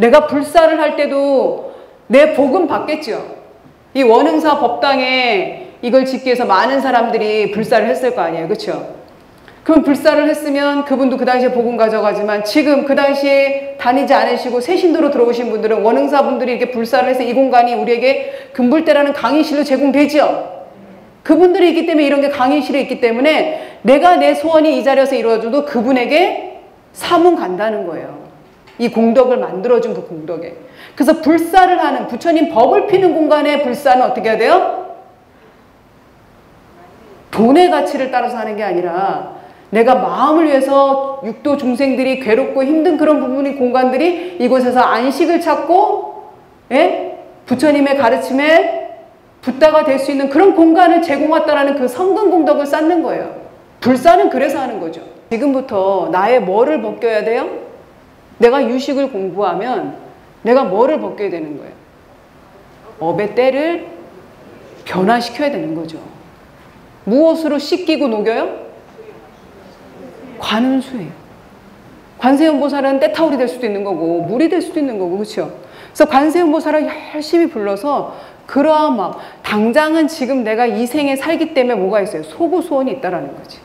내가 불사를 할 때도 내 복은 받겠죠. 이 원흥사 법당에 이걸 짓기 위해서 많은 사람들이 불사를 했을 거 아니에요. 그렇죠? 그럼 불사를 했으면 그분도 그 당시에 복은 가져가지만 지금 그 당시에 다니지 않으시고 새 신도로 들어오신 분들은 원흥사 분들이 이렇게 불사를 해서 이 공간이 우리에게 금불대라는 강의실로 제공되죠. 그분들이 있기 때문에 이런 게 강의실에 있기 때문에 내가 내 소원이 이 자리에서 이루어져도 그분에게 사문 간다는 거예요. 이 공덕을 만들어준 그 공덕에. 그래서 불사를 하는 부처님 법을 피는 공간에 불사는 어떻게 해야 돼요? 돈의 가치를 따라서 하는 게 아니라 내가 마음을 위해서 육도 중생들이 괴롭고 힘든 그런 부분의 공간들이 이곳에서 안식을 찾고 부처님의 가르침에 붓다가 될 수 있는 그런 공간을 제공했다라는 그 성근 공덕을 쌓는 거예요. 불사는 그래서 하는 거죠. 지금부터 나의 뭐를 벗겨야 돼요? 내가 유식을 공부하면 내가 뭐를 벗겨야 되는 거예요? 업의 때를 변화시켜야 되는 거죠. 무엇으로 씻기고 녹여요? 관은 수예요. 관세음보살은 때타올이 될 수도 있는 거고 물이 될 수도 있는 거고 그렇죠? 그래서 관세음보살을 열심히 불러서 그러한 막 당장은 지금 내가 이 생에 살기 때문에 뭐가 있어요? 소구소원이 있다라는 거지.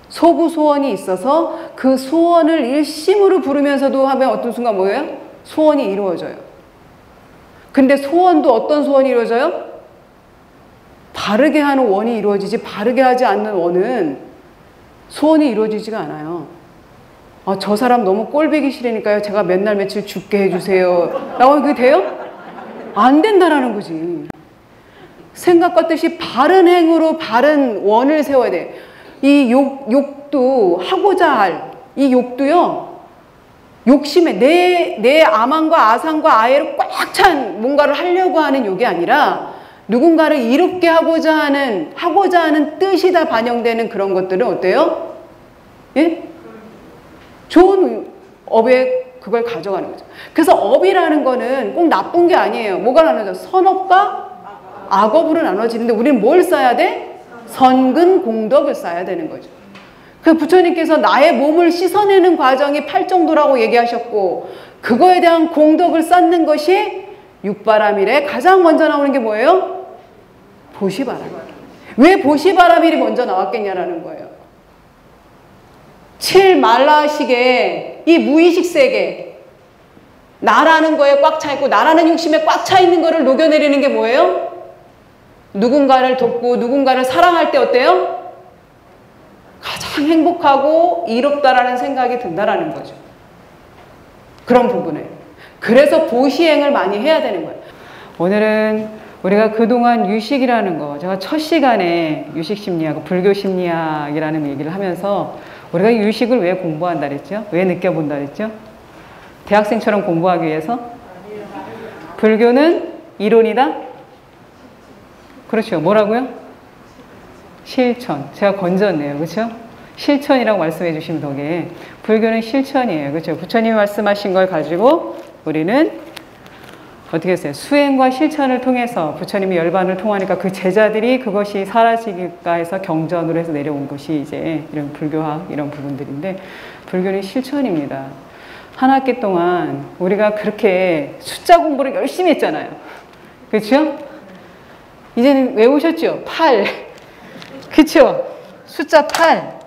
소구소원이 있어서 그 소원을 일심으로 부르면서도 하면 어떤 순간 뭐예요? 소원이 이루어져요. 근데 소원도 어떤 소원이 이루어져요? 바르게 하는 원이 이루어지지 바르게 하지 않는 원은 소원이 이루어지지가 않아요. 저 사람 너무 꼴보기 싫으니까요. 제가 몇 날 며칠 죽게 해주세요. 라고 그게 돼요? 안 된다라는 거지. 생각과 뜻이 바른 행으로 바른 원을 세워야 돼. 이 욕도 하고자 할 이 욕도요. 욕심에 내 아망과 아상과 아해로 꽉 찬 뭔가를 하려고 하는 욕이 아니라 누군가를 이롭게 하고자 하는 뜻이 다 반영되는 그런 것들은 어때요? 예? 좋은 업에 그걸 가져가는 거죠. 그래서 업이라는 거는 꼭 나쁜 게 아니에요. 뭐가 나눠져? 선업과 악업으로 나눠지는데 우리는 뭘 쌓아야 돼? 선근 공덕을 쌓아야 되는 거죠. 그 부처님께서 나의 몸을 씻어내는 과정이 팔정도라고 얘기하셨고 그거에 대한 공덕을 쌓는 것이 육바라밀에 가장 먼저 나오는 게 뭐예요? 보시바라밀. 왜 보시바라밀이 먼저 나왔겠냐라는 거예요. 7말라식의 이 무의식 세계 나라는 거에 꽉 차 있고 나라는 욕심에 꽉 차 있는 거를 녹여내리는 게 뭐예요? 누군가를 돕고 누군가를 사랑할 때 어때요? 가장 행복하고 이롭다라는 생각이 든다라는 거죠. 그런 부분에. 그래서 보시행을 많이 해야 되는 거예요. 오늘은 우리가 그동안 유식이라는 거, 제가 첫 시간에 유식심리학, 불교심리학이라는 얘기를 하면서 우리가 유식을 왜 공부한다 그랬죠? 왜 느껴본다 그랬죠? 대학생처럼 공부하기 위해서? 불교는 이론이다? 그렇죠. 뭐라고요? 실천. 제가 건졌네요. 그렇죠? 실천이라고 말씀해 주신 덕에 불교는 실천이에요. 그렇죠? 부처님이 말씀하신 걸 가지고 우리는 어떻게 했어요? 수행과 실천을 통해서 부처님이 열반을 통하니까 그 제자들이 그것이 사라지기가 해서 경전으로 해서 내려온 것이 이제 이런 불교학 이런 부분들인데 불교는 실천입니다. 한 학기 동안 우리가 그렇게 숫자 공부를 열심히 했잖아요. 그렇죠? 이제는 외우셨죠? 8. 그렇죠? 숫자 8.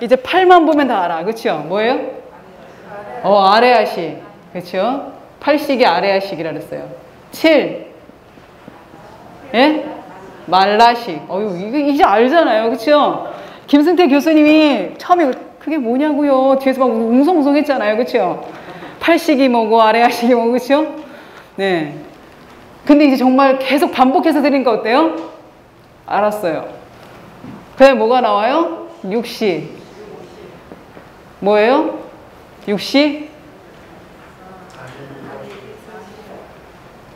이제 8만 보면 다 알아. 그렇죠? 뭐예요? 아레아식. 그렇죠? 8식이 아레아식이라 그랬어요. 7. 예? 말라식. 이거 이제 알잖아요. 그렇죠? 김승태 교수님이 처음에 그게 뭐냐고요. 뒤에서 막 웅성웅성 했잖아요. 그렇죠? 8식이 뭐고 아레아식이 뭐고 그렇죠? 네. 근데 이제 정말 계속 반복해서 드리니까 어때요? 알았어요. 그다음에 뭐가 나와요? 6식. 뭐예요? 6식?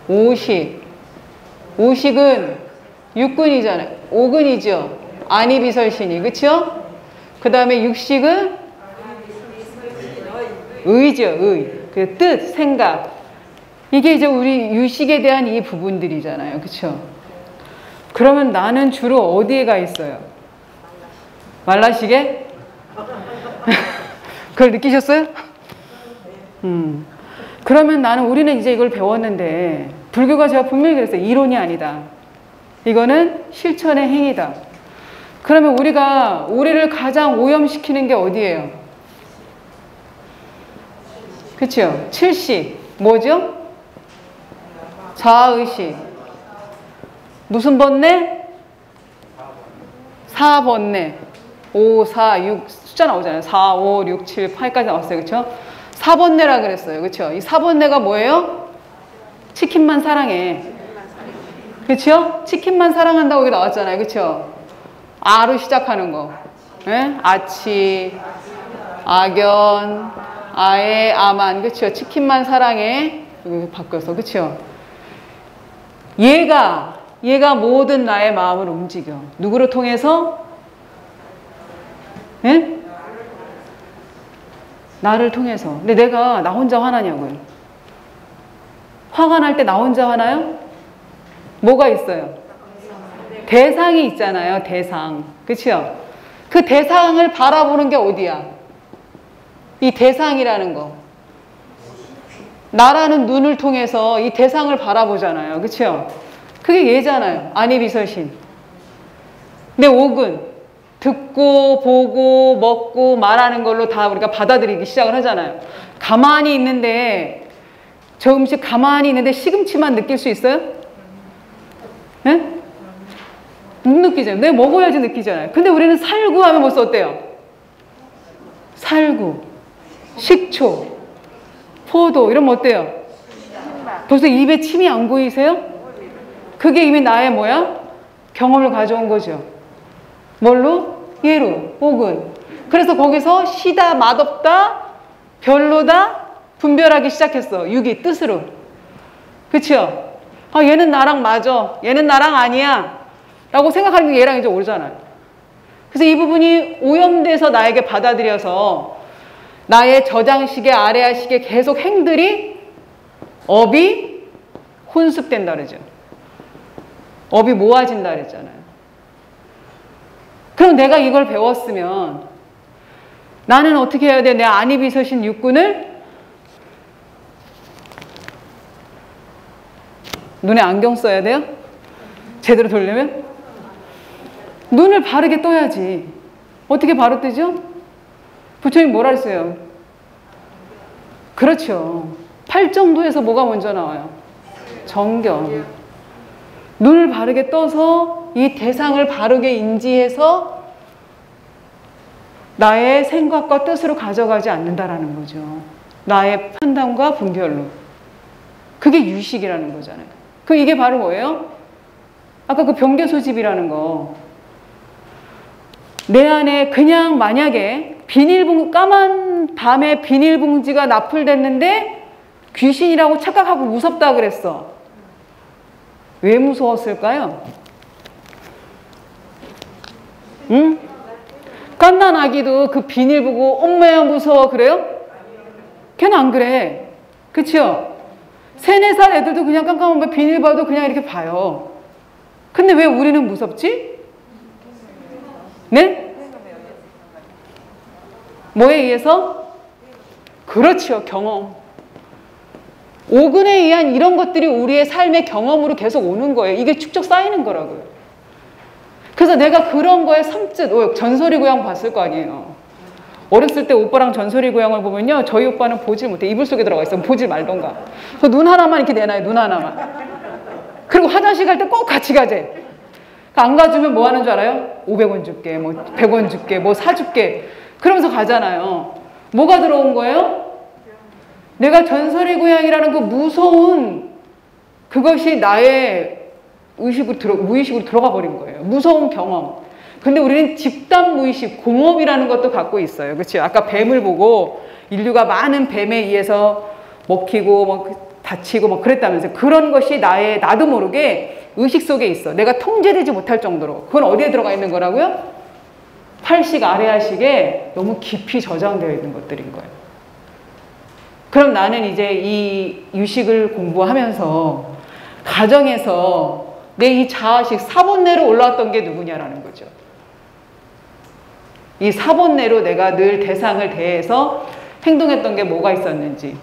5식. 5식은 6근이잖아요. 5근이죠. 안이비설신이. 그쵸? 그 다음에 6식은 의죠. 의. 그 뜻, 생각. 이게 이제 우리 유식에 대한 이 부분들이잖아요. 그쵸? 그러면 나는 주로 어디에 가 있어요? 말라식에? 그걸 느끼셨어요? 그러면 우리는 이제 이걸 배웠는데 불교가 제가 분명히 그랬어요. 이론이 아니다. 이거는 실천의 행위다. 그러면 우리를 가장 오염시키는 게 어디예요? 그쵸? 칠식. 뭐죠? 자아의식. 무슨 번뇌? 4번뇌. 5, 4, 6 숫자 나오잖아요. 4, 5, 6, 7, 8까지 나왔어요. 그쵸? 4번뇌라 그랬어요. 그쵸? 이 4번뇌가 뭐예요? 치킨만 사랑해. 그쵸? 치킨만 사랑한다고 여기 나왔잖아요. 그쵸? 아로 시작하는 거. 예? 아치, 악연, 아에, 아만. 그쵸? 치킨만 사랑해. 여기 바꿔서. 그쵸? 얘가 모든 나의 마음을 움직여. 누구를 통해서? 예? 나를 통해서. 근데 내가 나 혼자 화나냐고요. 화가 날 때 나 혼자 화나요? 뭐가 있어요? 대상이 있잖아요. 대상. 그치요? 그 대상을 바라보는 게 어디야? 이 대상이라는 거. 나라는 눈을 통해서 이 대상을 바라보잖아요. 그치요? 그게 얘잖아요. 안이비설신. 근데 옥은 듣고 보고 먹고 말하는 걸로 다 우리가 받아들이기 시작을 하잖아요. 가만히 있는데 저 음식 가만히 있는데 시금치만 느낄 수 있어요? 네? 못 느끼잖아요. 내가 먹어야지 느끼잖아요. 근데 우리는 살구 하면 벌써 어때요? 살구, 식초, 포도 이러면 어때요? 벌써 입에 침이 안 고이세요? 그게 이미 나의 뭐야? 경험을 가져온 거죠. 뭘로? 예로, 옥은. 그래서 거기서 시다, 맛없다, 별로다 분별하기 시작했어. 육이 뜻으로. 그치요? 아, 얘는 나랑 맞아. 얘는 나랑 아니야. 라고 생각하는 게 얘랑 이제 오잖아요. 그래서 이 부분이 오염돼서 나에게 받아들여서 나의 저장식의 아래아식의 계속 행들이 업이 혼습된다 그러죠. 업이 모아진다 그랬잖아요. 그럼 내가 이걸 배웠으면 나는 어떻게 해야 돼? 내 안이비서신 육군을 눈에 안경 써야 돼요? 제대로 돌려면? 눈을 바르게 떠야지. 어떻게 바로 뜨죠? 부처님 뭐라 했어요? 그렇죠. 팔정도에서 뭐가 먼저 나와요? 정경. 눈을 바르게 떠서 이 대상을 바르게 인지해서 나의 생각과 뜻으로 가져가지 않는다라는 거죠. 나의 판단과 분별로. 그게 유식이라는 거잖아요. 그럼 이게 바로 뭐예요? 아까 그 병개소집이라는 거. 내 안에 그냥 만약에 까만 밤에 비닐봉지가 납품됐는데 귀신이라고 착각하고 무섭다 그랬어. 왜 무서웠을까요? 응? 갓난 아기도 그 비닐 보고 엄마야 무서워 그래요? 걔는 안 그래. 그치요? 3, 4살 애들도 그냥 깜깜한 비닐 봐도 그냥 이렇게 봐요. 근데 왜 우리는 무섭지? 네? 뭐에 의해서? 그렇죠. 경험. 오근에 의한 이런 것들이 우리의 삶의 경험으로 계속 오는 거예요. 이게 축적 쌓이는 거라고요. 그래서 내가 그런 거에 섬찟, 전설이 고향 봤을 거 아니에요. 어렸을 때 오빠랑 전설이 고향을 보면요. 저희 오빠는 보질 못해. 이불 속에 들어가 있으면 보질 말던가. 그 눈 하나만 이렇게 내놔요. 눈 하나만. 그리고 화장실 갈 때 꼭 같이 가재. 안 가주면 뭐 하는 줄 알아요? 500원 줄게, 뭐 100원 줄게, 뭐 사줄게. 그러면서 가잖아요. 뭐가 들어온 거예요? 내가 전설의 고향이라는 그 무서운 그것이 나의 무의식으로 들어가 버린 거예요. 무서운 경험. 근데 우리는 집단 무의식, 공업이라는 것도 갖고 있어요. 그렇죠? 아까 뱀을 보고 인류가 많은 뱀에 의해서 먹히고 뭐 다치고 뭐 그랬다면서 그런 것이 나도 모르게 의식 속에 있어. 내가 통제되지 못할 정도로. 그건 어디에 들어가 있는 거라고요? 팔식 아래아식에 너무 깊이 저장되어 있는 것들인 거예요. 그럼 나는 이제 이 유식을 공부하면서 가정에서 내 이 자아식 4번뇌로 올라왔던 게 누구냐라는 거죠. 이 4번뇌로 내가 늘 대상을 대해서 행동했던 게 뭐가 있었는지.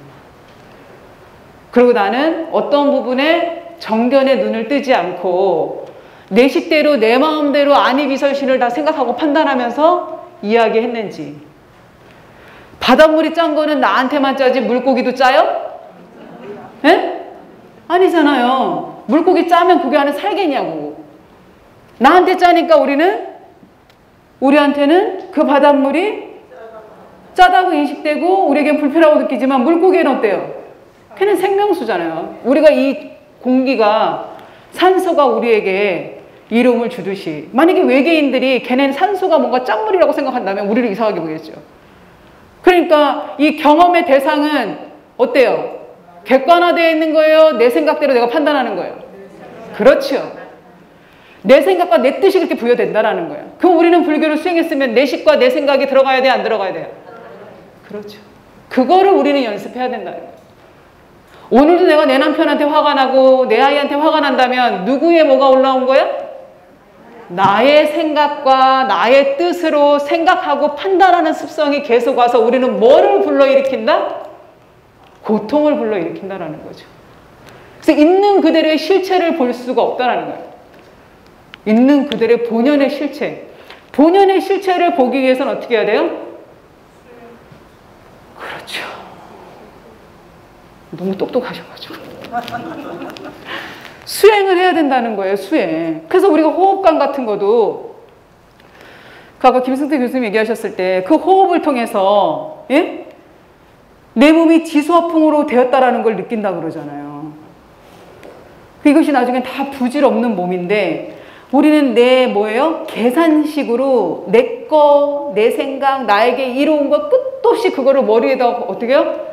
그리고 나는 어떤 부분에 정견에 눈을 뜨지 않고 내 식대로 내 마음대로 안이비설신을 다 생각하고 판단하면서 이야기했는지. 바닷물이 짠 거는 나한테만 짜지 물고기도 짜요? 예? 아니잖아요. 물고기 짜면 그게 안에 살겠냐고. 나한테 짜니까 우리한테는 그 바닷물이 짜다고 인식되고 우리에겐 불편하고 느끼지만 물고기는 어때요? 걔는 생명수잖아요. 우리가 이 공기가 산소가 우리에게 이름을 주듯이 만약에 외계인들이 걔네는 산소가 뭔가 짠물이라고 생각한다면 우리를 이상하게 보겠죠. 그러니까 이 경험의 대상은 어때요? 객관화되어 있는 거예요? 내 생각대로 내가 판단하는 거예요? 그렇죠. 내 생각과 내 뜻이 그렇게 부여된다라는 거예요. 그럼 우리는 불교를 수행했으면 내 식과 내 생각이 들어가야 돼요? 안 들어가야 돼요? 그렇죠. 그거를 우리는 연습해야 된다는 거예요. 오늘도 내가 내 남편한테 화가 나고 내 아이한테 화가 난다면 누구의 뭐가 올라온 거예요? 나의 생각과 나의 뜻으로 생각하고 판단하는 습성이 계속 와서 우리는 뭐를 불러일으킨다? 고통을 불러일으킨다라는 거죠. 그래서 있는 그대로의 실체를 볼 수가 없다라는 거예요. 있는 그대로의 본연의 실체. 본연의 실체를 보기 위해서는 어떻게 해야 돼요? 그렇죠. 너무 똑똑하셔가지고. 수행을 해야 된다는 거예요, 수행. 그래서 우리가 호흡관 같은 것도, 아까 김승태 교수님 얘기하셨을 때, 그 호흡을 통해서, 예? 내 몸이 지수화풍으로 되었다라는 걸 느낀다고 그러잖아요. 이것이 나중에 다 부질없는 몸인데, 우리는 내 뭐예요? 계산식으로 내 거, 내 생각, 나에게 이로운 거 끝도 없이 그거를 머리에다 어떻게 해요?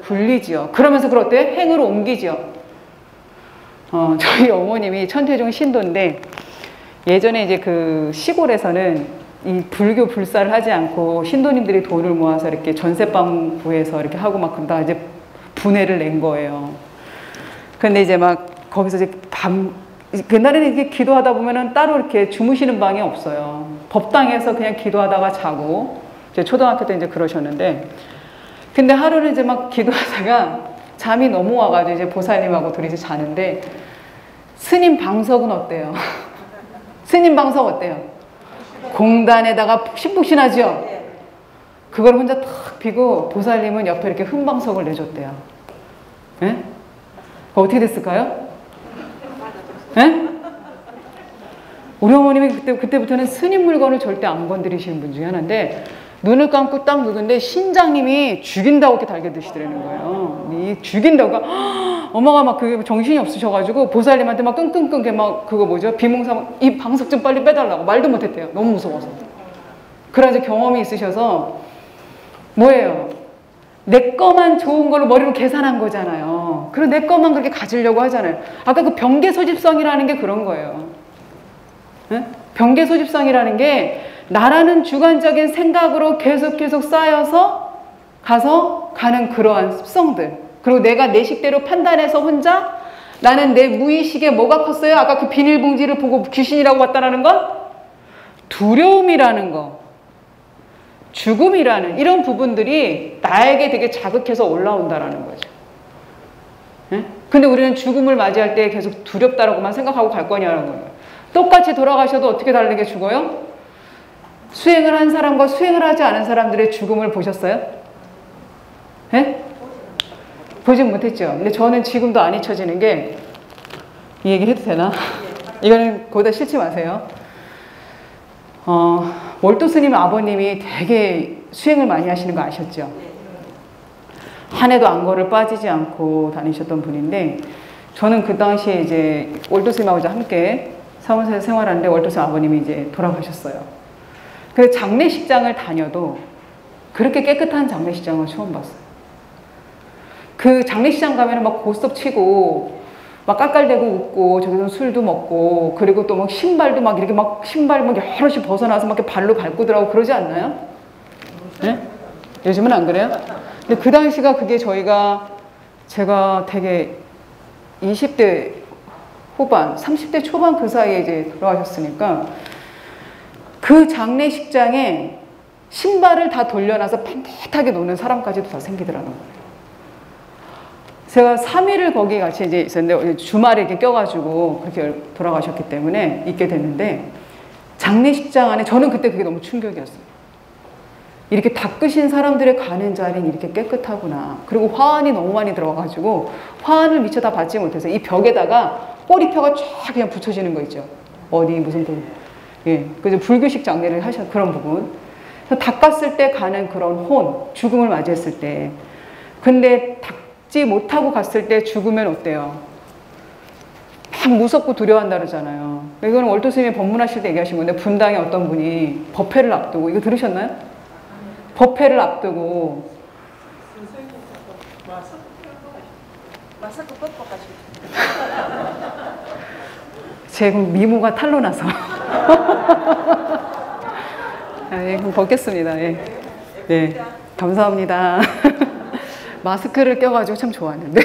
굴리죠. 그러면서 그걸 어때요? 행으로 옮기죠. 저희 어머님이 천태종 신도인데 예전에 이제 그 시골에서는 이 불교 불사를 하지 않고 신도님들이 돈을 모아서 이렇게 전세방 구해서 이렇게 하고 막 그러다 이제 분해를 낸 거예요. 근데 이제 막 거기서 이제 그날에는 이렇게 기도하다 보면은 따로 이렇게 주무시는 방이 없어요. 법당에서 그냥 기도하다가 자고, 이제 초등학교 때 이제 그러셨는데, 근데 하루는 이제 막 기도하다가 잠이 너무 와가지고 이제 보살님하고 둘이 이제 자는데, 스님 방석은 어때요? 스님 방석 어때요? 공단에다가 푹신푹신하죠? 그걸 혼자 탁 피고 보살님은 옆에 이렇게 흠방석을 내줬대요. 예? 어떻게 됐을까요? 예? 우리 어머님이 그때부터는 스님 물건을 절대 안 건드리시는 분 중에 하나인데, 눈을 감고 딱 누군데 신장님이 죽인다고 이렇게 달게 드시더라는 거예요. 이 죽인다고. 엄마가 막 그게 정신이 없으셔가지고 보살님한테 막 끙끙끙 막 그거 뭐죠? 비몽사 이 방석 좀 빨리 빼달라고 말도 못했대요. 너무 무서워서. 그런 이제 경험이 있으셔서 뭐예요? 내 거만 좋은 걸로 머리로 계산한 거잖아요. 그리고 내 거만 그렇게 가지려고 하잖아요. 아까 그 병계소집성이라는 게 그런 거예요. 네? 병계소집성이라는 게 나라는 주관적인 생각으로 계속 쌓여서 가는 그러한 습성들. 그리고 내가 내 식대로 판단해서 혼자 나는 내 무의식에 뭐가 컸어요? 아까 그 비닐봉지를 보고 귀신이라고 봤다라는 건 두려움이라는 거, 죽음이라는 이런 부분들이 나에게 되게 자극해서 올라온다라는 거죠. 네? 근데 우리는 죽음을 맞이할 때 계속 두렵다라고만 생각하고 갈 거냐는 거예요. 똑같이 돌아가셔도 어떻게 다르게 죽어요? 수행을 한 사람과 수행을 하지 않은 사람들의 죽음을 보셨어요? 네? 보진 못했죠. 근데 저는 지금도 안 잊혀지는 게, 이 얘기 해도 되나? 이거는 거기다 싫지 마세요. 월도 스님 아버님이 되게 수행을 많이 하시는 거 아셨죠? 한 해도 안거를 빠지지 않고 다니셨던 분인데, 저는 그 당시에 이제 월도 스님하고 함께 사무소에서 생활하는데 월도 스님 아버님이 이제 돌아가셨어요. 그래서 장례식장을 다녀도 그렇게 깨끗한 장례식장을 처음 봤어요. 그 장례식장 가면은 막 고스톱 치고 막 깔깔대고 웃고 저기서 술도 먹고 그리고 또 막 신발도 막 이렇게 막 신발 막 여럿이 벗어나서 막 이렇게 발로 밟고 들어가고 그러지 않나요? 네? 요즘은 안 그래요? 근데 그 당시가 그게 제가 되게 20대 후반, 30대 초반 그 사이에 이제 돌아가셨으니까 그 장례식장에 신발을 다 돌려놔서 팬듯하게 노는 사람까지도 다 생기더라는 거예요. 제가 3일을 거기 같이 이제 있었는데 주말에 이렇게 껴가지고 그렇게 돌아가셨기 때문에 있게 됐는데 장례식장 안에 저는 그때 그게 너무 충격이었어요. 이렇게 닦으신 사람들의 가는 자리는 이렇게 깨끗하구나. 그리고 화환이 너무 많이 들어가가지고 화환을 미처 다 받지 못해서 이 벽에다가 꼬리표가 쫙 그냥 붙여지는 거 있죠. 어디 무슨 예, 그래서 불교식 장례를 하셨 그런 부분. 그래서 닦았을 때 가는 그런 혼, 죽음을 맞이했을 때. 근데 닦지 못하고 갔을 때 죽으면 어때요? 막 무섭고 두려워한다 그러잖아요. 이거는 월도 스님이 법문하실 때 얘기하신 건데 분당에 어떤 분이 법회를 앞두고 이거 들으셨나요? 법회를 앞두고 마스크 뻗고 가시죠. 제 미모가 탈로 나서 예, 그럼 벗겠습니다. 예. 네, 감사합니다. 마스크를 껴가지고 참 좋았는데.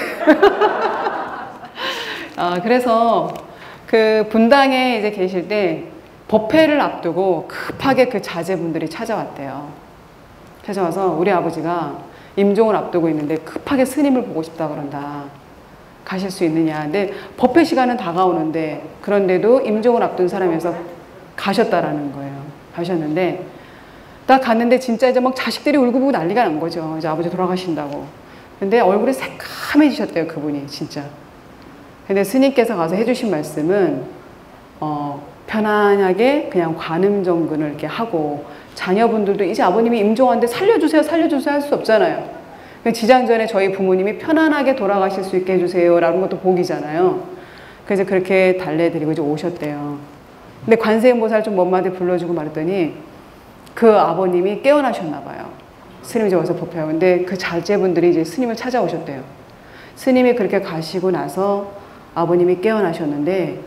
그래서 그 분당에 이제 계실 때 법회를 앞두고 급하게 그 자제분들이 찾아왔대요. 찾아와서 우리 아버지가 임종을 앞두고 있는데 급하게 스님을 보고 싶다 그런다. 가실 수 있느냐. 근데 법회 시간은 다가오는데 그런데도 임종을 앞둔 사람이어서 가셨다라는 거예요. 가셨는데 딱 갔는데 진짜 이제 막 자식들이 울고 보고 난리가 난 거죠. 이제 아버지 돌아가신다고. 근데 얼굴이 새카매지셨대요. 그분이 진짜. 근데 스님께서 가서 해주신 말씀은 편안하게 그냥 관음정근을 이렇게 하고 자녀분들도 이제 아버님이 임종한데 살려주세요 살려주세요 할 수 없잖아요. 지장전에 저희 부모님이 편안하게 돌아가실 수 있게 해주세요 라는 것도 복이잖아요. 그래서 그렇게 달래드리고 이제 오셨대요. 근데 관세음보살 좀 몇 마디 불러주고 말했더니 그 아버님이 깨어나셨나 봐요. 스님이 와서 법회하고. 근데 그 자제분들이 이제 스님을 찾아오셨대요. 스님이 그렇게 가시고 나서 아버님이 깨어나셨는데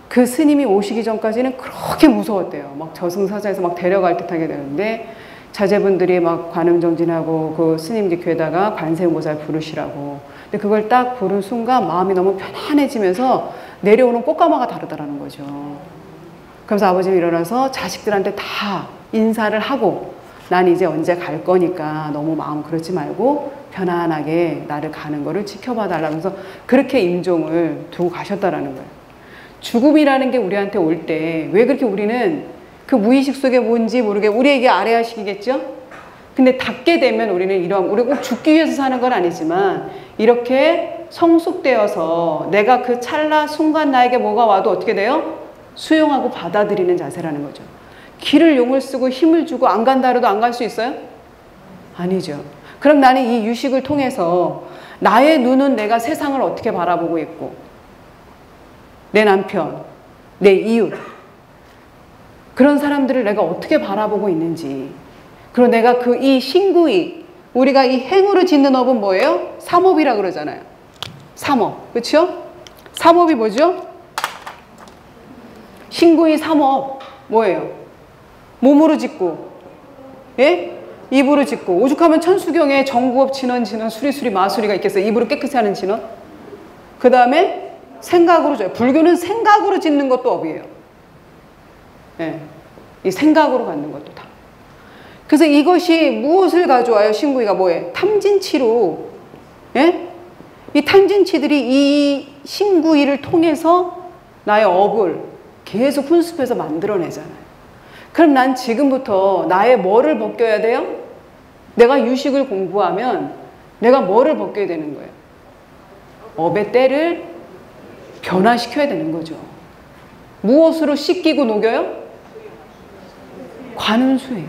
그 스님이 오시기 전까지는 그렇게 무서웠대요. 막 저승사자에서 막 데려갈 듯하게 되는데 자제분들이 막 관음정진하고 그 스님 귀에다가 관세음보살 부르시라고. 근데 그걸 딱 부른 순간 마음이 너무 편안해지면서 내려오는 꽃가마가 다르다라는 거죠. 그래서 아버님이 일어나서 자식들한테 다 인사를 하고 난 이제 언제 갈 거니까 너무 마음 그렇지 말고 편안하게 나를 가는 거를 지켜봐 달라면서 그렇게 임종을 두고 가셨다라는 거예요. 죽음이라는 게 우리한테 올 때 왜 그렇게 우리는 그 무의식 속에 뭔지 모르게 우리에게 아래하시겠죠? 근데 닿게 되면 우리는 이런, 우리가 꼭 죽기 위해서 사는 건 아니지만 이렇게 성숙되어서 내가 그 찰나 순간 나에게 뭐가 와도 어떻게 돼요? 수용하고 받아들이는 자세라는 거죠. 길을 용을 쓰고 힘을 주고 안 간다 해도 안 갈 수 있어요? 아니죠. 그럼 나는 이 유식을 통해서 나의 눈은 내가 세상을 어떻게 바라보고 있고 내 남편, 내 이웃 그런 사람들을 내가 어떻게 바라보고 있는지 그리고 내가 그 이 신구이 우리가 이 행으로 짓는 업은 뭐예요? 삼업이라 그러잖아요. 삼업. 그렇죠? 삼업이 뭐죠? 신구이 삼업 뭐예요? 몸으로 짓고 예? 입으로 짓고 오죽하면 천수경에 정구업 진원 수리수리 마수리가 있겠어요. 입으로 깨끗이 하는 진원. 그 다음에 생각으로 져요. 불교는 생각으로 짓는 것도 업이에요. 예, 이 생각으로 갖는 것도 다. 그래서 이것이 무엇을 가져와요? 신구이가 뭐예요? 탐진치로. 예? 이 탐진치들이 이 신구이를 통해서 나의 업을 계속 훈습해서 만들어내잖아요. 그럼 난 지금부터 나의 뭐를 벗겨야 돼요? 내가 유식을 공부하면 내가 뭐를 벗겨야 되는 거예요? 업의 때를 변화시켜야 되는 거죠. 무엇으로 씻기고 녹여요? 관음수예요.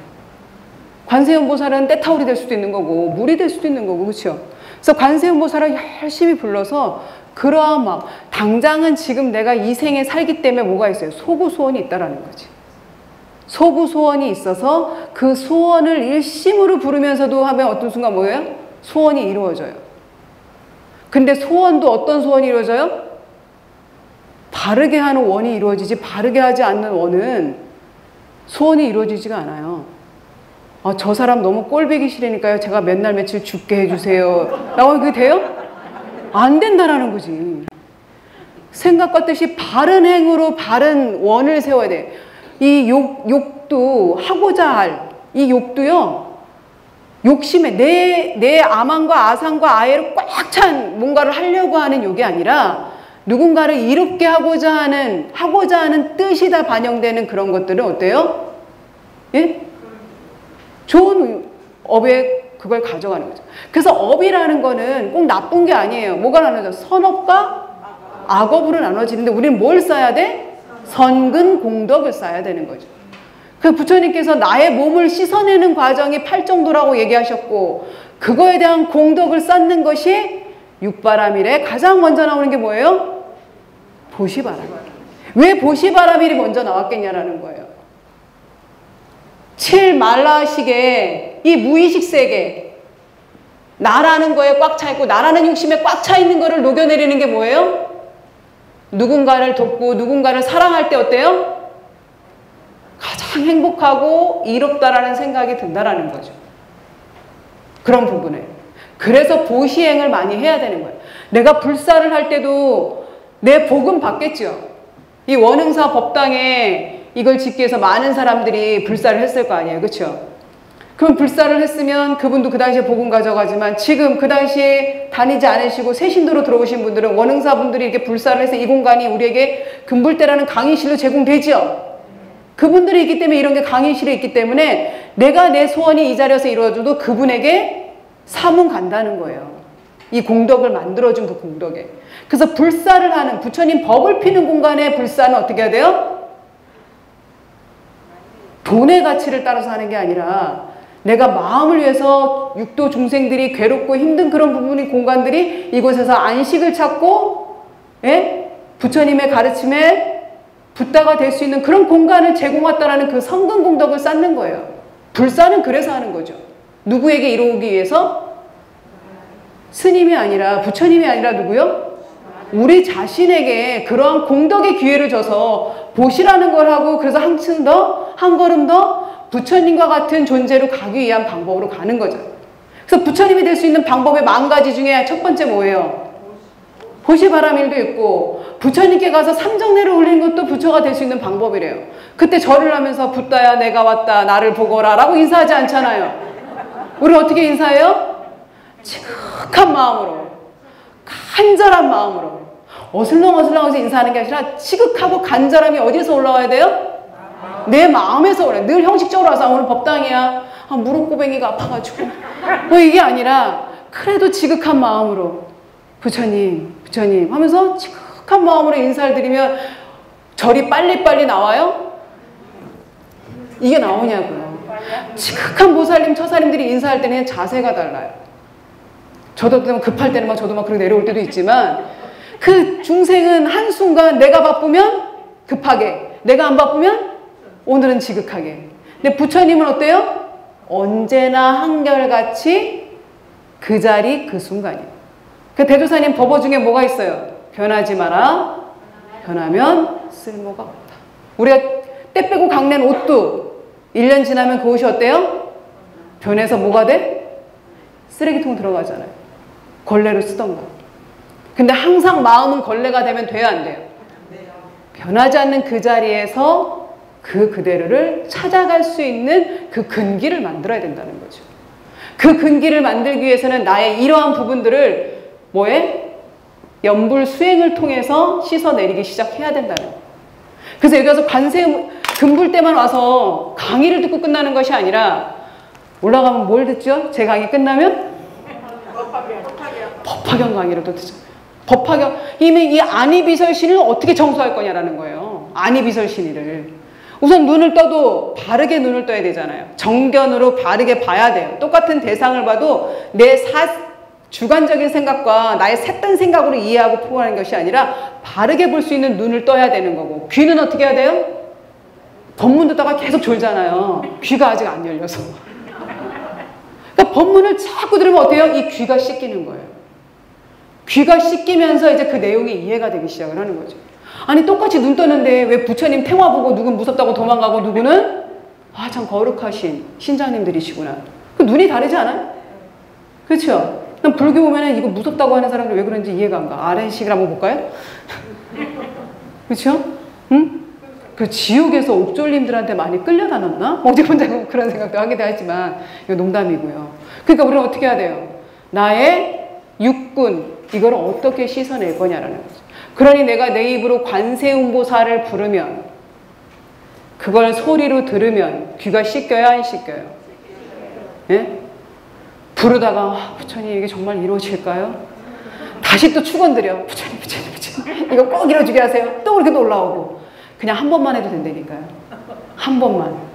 관세음보살은 때타올이 될 수도 있는 거고 물이 될 수도 있는 거고 그렇죠? 그래서 관세음보살을 열심히 불러서 그러한 막 당장은 지금 내가 이 생에 살기 때문에 뭐가 있어요? 소구소원이 있다라는 거지. 소구소원이 있어서 그 소원을 일심으로 부르면서도 하면 어떤 순간 뭐예요? 소원이 이루어져요. 근데 소원도 어떤 소원이 이루어져요? 바르게 하는 원이 이루어지지 바르게 하지 않는 원은 소원이 이루어지지가 않아요. 저 사람 너무 꼴보기 싫으니까요. 제가 몇 날 며칠 죽게 해주세요. 라고 그게 돼요? 안 된다라는 거지. 생각과 뜻이 바른 행으로 바른 원을 세워야 돼. 이 욕도 하고자 할 이 욕도요. 욕심에 내 아망과 아상과 아해로 꽉 찬 뭔가를 하려고 하는 욕이 아니라 누군가를 이롭게 하고자 하는 뜻이 다 반영되는 그런 것들은 어때요? 예? 좋은 업에 그걸 가져가는 거죠. 그래서 업이라는 거는 꼭 나쁜 게 아니에요. 뭐가 나눠져? 선업과 악업으로 나눠지는데 우리는 뭘 쌓아야 돼? 선근 공덕을 쌓아야 되는 거죠. 그 부처님께서 나의 몸을 씻어내는 과정이 팔정도라고 얘기하셨고 그거에 대한 공덕을 쌓는 것이 육바라밀에 가장 먼저 나오는 게 뭐예요? 보시바라밀. 왜 보시바라밀이 먼저 나왔겠냐라는 거예요. 7말라식의 이 무의식 세계, 나라는 거에 꽉 차 있고 나라는 욕심에 꽉 차 있는 거를 녹여내리는 게 뭐예요? 누군가를 돕고 누군가를 사랑할 때 어때요? 가장 행복하고 이롭다라는 생각이 든다라는 거죠. 그런 부분에. 그래서 보시행을 많이 해야 되는 거예요. 내가 불사를 할 때도 내 복은 받겠죠. 이 원흥사 법당에 이걸 짓기 위해서 많은 사람들이 불사를 했을 거 아니에요. 그렇죠? 그럼 불사를 했으면 그분도 그 당시에 복은 가져가지만 지금 그 당시에 다니지 않으시고 새신도로 들어오신 분들은 원흥사분들이 이렇게 불사를 해서 이 공간이 우리에게 금불대라는 강의실로 제공되죠. 그분들이 있기 때문에 이런 게 강의실에 있기 때문에 내가 내 소원이 이 자리에서 이루어져도 그분에게 사문 간다는 거예요. 이 공덕을 만들어준 그 공덕에. 그래서 불사를 하는 부처님 법을 피는 공간에 불사는 어떻게 해야 돼요? 돈의 가치를 따라서 하는 게 아니라 내가 마음을 위해서 육도 중생들이 괴롭고 힘든 그런 부분이 공간들이 이곳에서 안식을 찾고 예? 부처님의 가르침에 붓다가 될 수 있는 그런 공간을 제공했다라는 그 성근 공덕을 쌓는 거예요. 불사는 그래서 하는 거죠. 누구에게 이루기 위해서? 스님이 아니라 부처님이 아니라 누구요? 우리 자신에게 그러한 공덕의 기회를 줘서 보시라는 걸 하고 그래서 한층 더, 한 걸음 더 부처님과 같은 존재로 가기 위한 방법으로 가는 거죠. 그래서 부처님이 될 수 있는 방법의 10가지 중에 첫 번째 뭐예요? 보시바라밀도 있고 부처님께 가서 삼정례를 올리는 것도 부처가 될 수 있는 방법이래요. 그때 절을 하면서 붓다야 내가 왔다 나를 보거라 라고 인사하지 않잖아요. 우리 어떻게 인사해요? 지극한 마음으로 간절한 마음으로 어슬렁어슬렁해서 인사하는 게 아니라 지극하고 간절함이 어디서 올라와야 돼요? 내 마음에서 올라와요. 늘 형식적으로 와서 오늘 법당이야. 무릎 꼬뱅이가 아파가지고 뭐 이게 아니라 그래도 지극한 마음으로 부처님 하면서 지극한 마음으로 인사를 드리면 절이 빨리빨리 나와요? 이게 나오냐고요. 지극한 보살님, 처사님들이 인사할 때는 자세가 달라요. 저도 급할 때는 저도 그렇게 내려올 때도 있지만 그 중생은 한순간 내가 바쁘면 급하게, 내가 안 바쁘면 오늘은 지극하게. 근데 부처님은 어때요? 언제나 한결같이 그 자리 그 순간이에요. 그 대조사님 법어 중에 뭐가 있어요? 변하지 마라. 변하면 쓸모가 없다. 우리가 때 빼고 강낸 옷도 1년 지나면 그 옷이 어때요? 변해서 뭐가 돼? 쓰레기통 들어가잖아요. 걸레로 쓰던가. 근데 항상 마음은 걸레가 되면 돼야 안 돼요? 변하지 않는 그 자리에서 그 그대로를 찾아갈 수 있는 그 근기를 만들어야 된다는 거죠. 그 근기를 만들기 위해서는 나의 이러한 부분들을 뭐에? 연불 수행을 통해서 씻어내리기 시작해야 된다는 거예요. 그래서 여기 와서 금불 때만 와서 강의를 듣고 끝나는 것이 아니라 올라가면 뭘 듣죠? 제 강의 끝나면? 법화경 강의를 또 듣죠. 법화경, 이미 이 안이비설신을 어떻게 정수할 거냐라는 거예요. 안이비설신이를. 우선 눈을 떠도 바르게 눈을 떠야 되잖아요. 정견으로 바르게 봐야 돼요. 똑같은 대상을 봐도 내 주관적인 생각과 나의 샜던 생각으로 이해하고 포괄하는 것이 아니라 바르게 볼 수 있는 눈을 떠야 되는 거고, 귀는 어떻게 해야 돼요? 법문 듣다가 계속 졸잖아요. 귀가 아직 안 열려서. 그러니까 법문을 자꾸 들으면 어때요? 이 귀가 씻기는 거예요. 귀가 씻기면서 이제 그 내용이 이해가 되기 시작을 하는 거죠. 아니 똑같이 눈 뜨는데 왜 부처님 태화 보고 누군 무섭다고 도망가고 누구는 참 거룩하신 신장님들이시구나. 그 눈이 다르지 않아요? 그렇죠? 불교 보면은 이거 무섭다고 하는 사람들 왜 그런지 이해가 안 가. 아렌식을 한번 볼까요? 그렇죠? 응? 그 지옥에서 옥졸님들한테 많이 끌려다녔나? 어디 본다고 그런 생각도 하기도 하지만 이거 농담이고요. 그러니까 우리는 어떻게 해야 돼요? 나의 육군, 이걸 어떻게 씻어낼 거냐라는 거죠. 그러니 내가 내 입으로 관세음보살을 부르면, 그걸 소리로 들으면 귀가 씻겨요, 안 씻겨요? 예? 부르다가 부처님 이게 정말 이루어질까요? 다시 또 축원드려. 부처님 이거 꼭 이루어지게 하세요. 또 그렇게 또 올라오고. 그냥 한 번만 해도 된다니까요. 한 번만.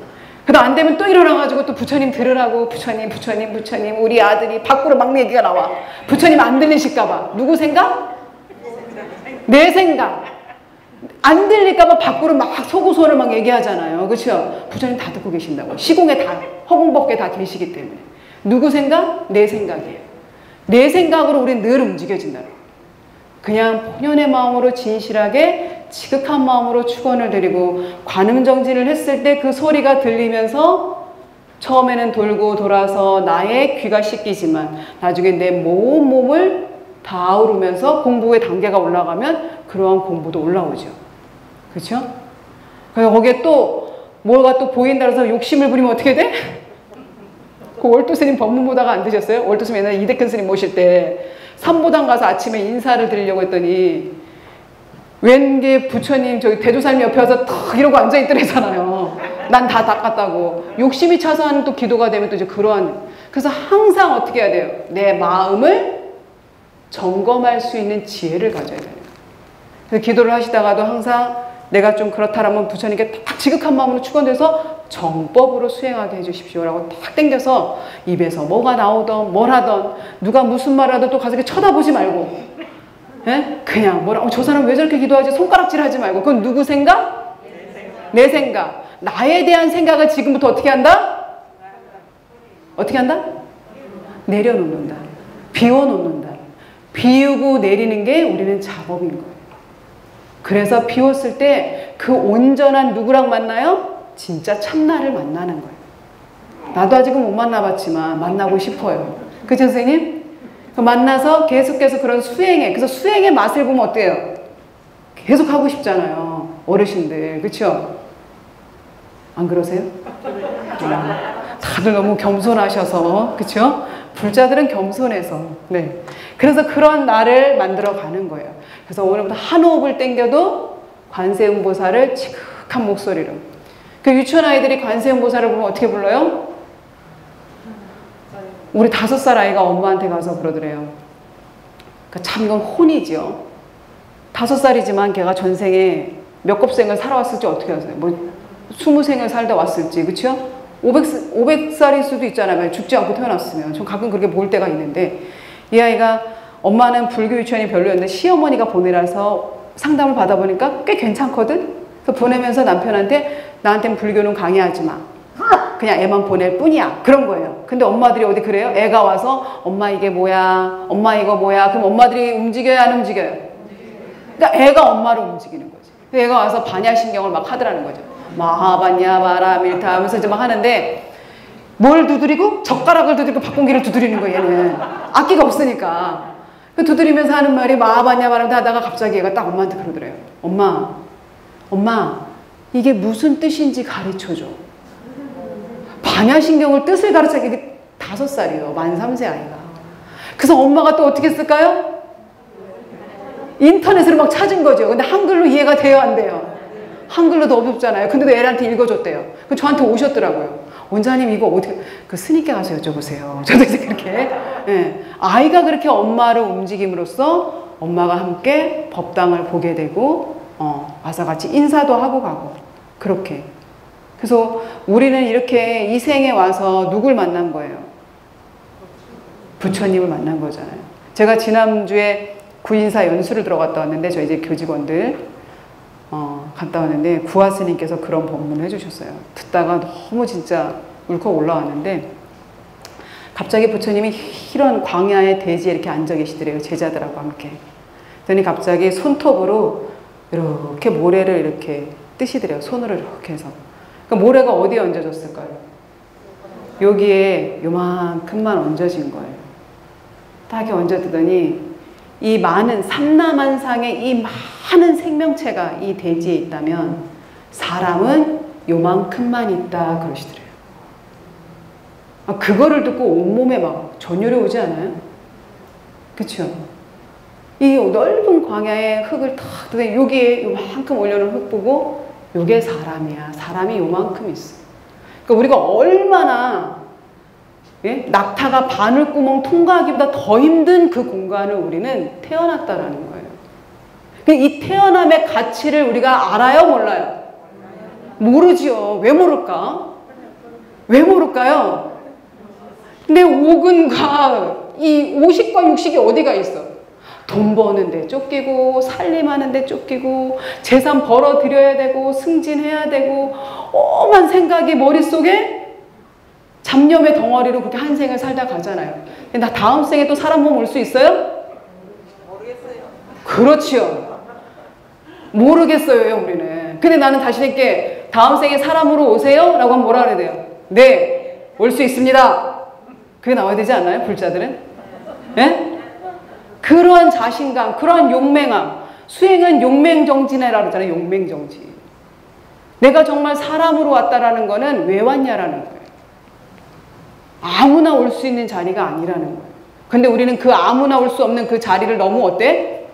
그래도 안 되면 또 일어나가지고 또 부처님 들으라고. 부처님 우리 아들이 밖으로 막 얘기가 나와. 부처님 안 들리실까봐. 누구 생각? 내 생각. 안 들릴까봐 밖으로 막 소구소를 막 얘기하잖아요. 그렇죠? 부처님 다 듣고 계신다고. 시공에 다 허공법계 다 계시기 때문에. 누구 생각? 내 생각이에요. 내 생각으로 우리는 늘 움직여진다는 거예요. 그냥 본연의 마음으로 진실하게 지극한 마음으로 축원을 드리고 관음정진을 했을 때 그 소리가 들리면서 처음에는 돌고 돌아서 나의 귀가 씻기지만 나중에 내 모든 몸을 다 아우르면서 공부의 단계가 올라가면 그러한 공부도 올라오죠. 그렇죠? 그래서 거기에 또 뭐가 또 보인다 해서 욕심을 부리면 어떻게 돼? 그 월도 스님 법문 보다가 안 드셨어요? 월도 스님 옛날에 이대근 스님 모실 때 삼보당 가서 아침에 인사를 드리려고 했더니 왠게 부처님 저기 대조사님 옆에 와서 탁 이러고 앉아있더래잖아요. 난 다 닦았다고. 욕심이 차서 하는 또 기도가 되면 또 이제 그러한. 그래서 항상 어떻게 해야 돼요? 내 마음을 점검할 수 있는 지혜를 가져야 돼요. 그래서 기도를 하시다가도 항상 내가 좀 그렇다라면 부처님께 딱 지극한 마음으로 축원돼서 정법으로 수행하게 해주십시오라고 딱 당겨서 입에서 뭐가 나오던 뭘 하던 누가 무슨 말을 하든 또 가서 이렇게 쳐다보지 말고, 예? 그냥 뭐라 저 사람 왜 저렇게 기도하지? 손가락질 하지 말고. 그건 누구 생각? 내 생각. 나에 대한 생각을 지금부터 어떻게 한다? 어떻게 한다? 내려놓는다. 비워놓는다. 비우고 내리는 게 우리는 작업인 거예요. 그래서 비웠을 때 그 온전한 누구랑 만나요? 진짜 참나를 만나는 거예요. 나도 아직은 못 만나봤지만 만나고 싶어요. 그죠, 선생님? 만나서 계속해서 그런 수행에, 그래서 수행의 맛을 보면 어때요? 계속 하고 싶잖아요. 어르신들. 그렇죠? 안 그러세요? 다들 너무 겸손하셔서. 그렇죠? 불자들은 겸손해서. 네. 그래서 그런 나를 만들어 가는 거예요. 그래서 오늘부터 한 호흡을 당겨도 관세음보살을 지극한 목소리로. 그 유치원 아이들이 관세음보살을 보면 어떻게 불러요? 우리 5살 아이가 엄마한테 가서 그러더래요. 그러니까 참 이건 혼이죠. 5살이지만 걔가 전생에 몇 곱생을 살아왔을지 어떻게 아세요? 뭐 20생을 살다 왔을지. 그렇죠? 500살일 수도 있잖아요. 죽지 않고 태어났으면. 전 가끔 그렇게 볼 때가 있는데 이 아이가 엄마는 불교 유치원이 별로였는데 시어머니가 보내라서 상담을 받아보니까 꽤 괜찮거든? 그래서 보내면서 남편한테 나한테는 불교는 강의하지 마. 그냥 애만 보낼 뿐이야. 그런 거예요. 근데 엄마들이 어디 그래요? 애가 와서 엄마 이게 뭐야? 엄마 이거 뭐야? 그럼 엄마들이 움직여요? 안 움직여요? 그러니까 애가 엄마를 움직이는 거지. 애가 와서 반야신경을 막 하더라는 거죠. 마하반야 바라밀타 하면서 이제 막 하는데 뭘 두드리고? 젓가락을 두드리고 박공기를 두드리는 거예요. 얘는 악기가 없으니까. 그 두드리면서 하는 말이 마하반야 바라밀타 하다가 갑자기 얘가 딱 엄마한테 그러더래요. 엄마 이게 무슨 뜻인지 가르쳐줘. 반야신경을 뜻을 가르쳐. 이게 5살이에요. 만 3세 아이가. 그래서 엄마가 또 어떻게 했을까요? 인터넷으로 막 찾은 거죠. 근데 한글로 이해가 돼요, 안 돼요? 한글로도 어렵잖아요. 근데도 애한테 읽어줬대요. 그 저한테 오셨더라고요. 원장님 이거 어떻게, 그 스님께 가서 여쭤보세요. 저도 이제 그렇게. 예. 아이가 그렇게 엄마를 움직임으로써 엄마가 함께 법당을 보게 되고, 와서 같이 인사도 하고 가고. 그렇게. 그래서 우리는 이렇게 이 생에 와서 누굴 만난 거예요? 부처님을 만난 거잖아요. 제가 지난주에 구인사 연수를 들어갔다 왔는데, 저희 이제 교직원들, 갔다 왔는데, 구화 스님께서 그런 법문을 해주셨어요. 듣다가 너무 진짜 울컥 올라왔는데, 갑자기 부처님이 이런 광야의 대지에 이렇게 앉아 계시더래요. 제자들하고 함께. 그러니 갑자기 손톱으로 이렇게 모래를 이렇게 뜨시더래요. 손으로 이렇게 해서. 그러니까 모래가 어디에 얹어졌을까요? 여기에 요만큼만 얹어진 거예요. 딱 이렇게 얹어두더니 이 많은 삼라만상의 이 많은 생명체가 이 대지에 있다면 사람은 요만큼만 있다 그러시더래요. 그거를 듣고 온몸에 막 전율이 오지 않아요? 그쵸? 이 넓은 광야의 흙을 탁, 여기에 요만큼 올려놓은 흙 보고 요게 사람이야. 사람이 요만큼 있어. 그러니까 우리가 얼마나 예? 낙타가 바늘구멍 통과하기보다 더 힘든 그 공간을 우리는 태어났다라는 거예요. 이 태어남의 가치를 우리가 알아요? 몰라요? 모르지요. 왜 모를까? 왜 모를까요? 근데 옥은과 이 50과 60이 어디가 있어? 돈 버는데 쫓기고 살림하는데 쫓기고 재산 벌어들여야 되고 승진해야 되고 오만 생각이 머릿속에 잡념의 덩어리로 그렇게 한 생을 살다 가잖아요. 근데 나 다음 생에 또 사람 몸 올 수 있어요? 모르겠어요. 그렇지요. 모르겠어요, 우리는. 근데 나는 자신있게 다음 생에 사람으로 오세요? 라고 하면 뭐라 그래야 돼요? 네, 올 수 있습니다. 그게 나와야 되지 않나요, 불자들은? 예? 그러한 자신감, 그러한 용맹함. 수행은 용맹정진해라 그러잖아요, 용맹정진. 내가 정말 사람으로 왔다라는 거는 왜 왔냐라는 거예요. 아무나 올 수 있는 자리가 아니라는 거예요. 근데 우리는 그 아무나 올 수 없는 그 자리를 너무 어때?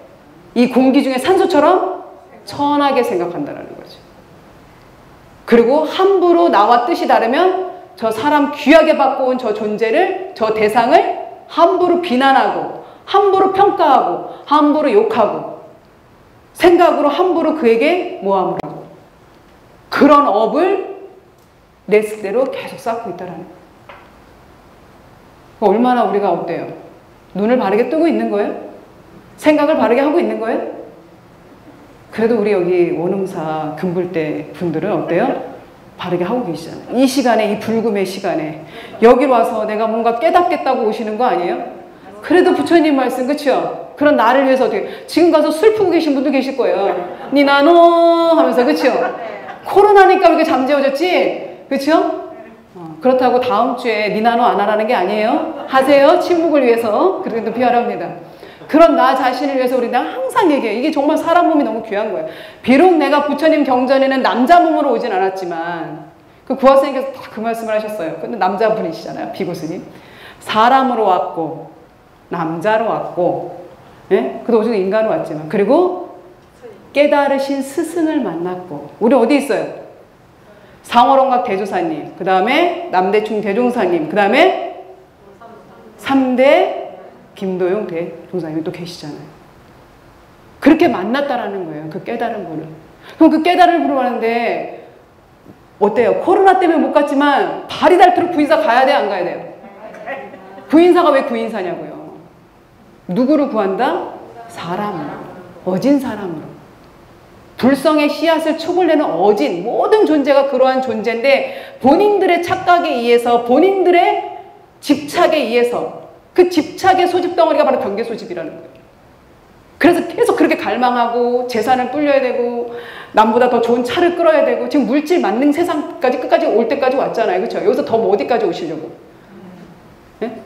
이 공기 중에 산소처럼 천하게 생각한다는 거죠. 그리고 함부로 나와 뜻이 다르면 저 사람 귀하게 받고 온 저 존재를, 저 대상을 함부로 비난하고 함부로 평가하고 함부로 욕하고 생각으로 함부로 그에게 모함을 하고 그런 업을 내 뜻대로 계속 쌓고 있다는 거예요. 얼마나 우리가 어때요? 눈을 바르게 뜨고 있는 거예요? 생각을 바르게 하고 있는 거예요? 그래도 우리 여기 원흥사 금불대 분들은 어때요? 바르게 하고 계시잖아요. 이 시간에, 이 불금의 시간에 여기로 와서 내가 뭔가 깨닫겠다고 오시는 거 아니에요? 그래도 부처님 말씀, 그쵸? 그런 나를 위해서 어떻게 지금 가서 슬프고 계신 분도 계실 거예요. 니나노 하면서, 그쵸? 코로나니까 이렇게 잠재워졌지? 그쵸? 그렇다고 다음 주에 니나노 안 하라는 게 아니에요. 하세요. 침묵을 위해서. 그래도 비하랍니다. 그런 나 자신을 위해서 우리 내가 항상 얘기해요. 이게 정말 사람 몸이 너무 귀한 거예요. 비록 내가 부처님 경전에는 남자 몸으로 오진 않았지만 그 구화스님께서 다 그 말씀을 하셨어요. 근데 남자분이시잖아요. 비구스님. 사람으로 왔고 남자로 왔고 예? 그래도 오직 인간으로 왔지만 그리고 깨달으신 스승을 만났고 우리 어디 있어요? 상월원각 대조사님, 그 다음에 남대충 대종사님, 그 다음에 3대 김도용 대종사님이 또 계시잖아요. 그렇게 만났다라는 거예요. 그 깨달은 분을. 그럼 그 깨달은 분을 하는데 어때요? 코로나 때문에 못 갔지만 발이 닳도록 구인사 가야 돼, 안 가야 돼요? 구인사가 왜 구인사냐고요? 누구를 구한다? 사람으로. 어진 사람으로. 불성의 씨앗을 촉을 내는 어진 모든 존재가 그러한 존재인데 본인들의 착각에 의해서 본인들의 집착에 의해서 그 집착의 소집덩어리가 바로 경계소집이라는 거예요. 그래서 계속 그렇게 갈망하고 재산을 불려야 되고 남보다 더 좋은 차를 끌어야 되고 지금 물질 만능 세상까지 끝까지 올 때까지 왔잖아요. 그렇죠? 여기서 더 뭐 어디까지 오시려고. 네?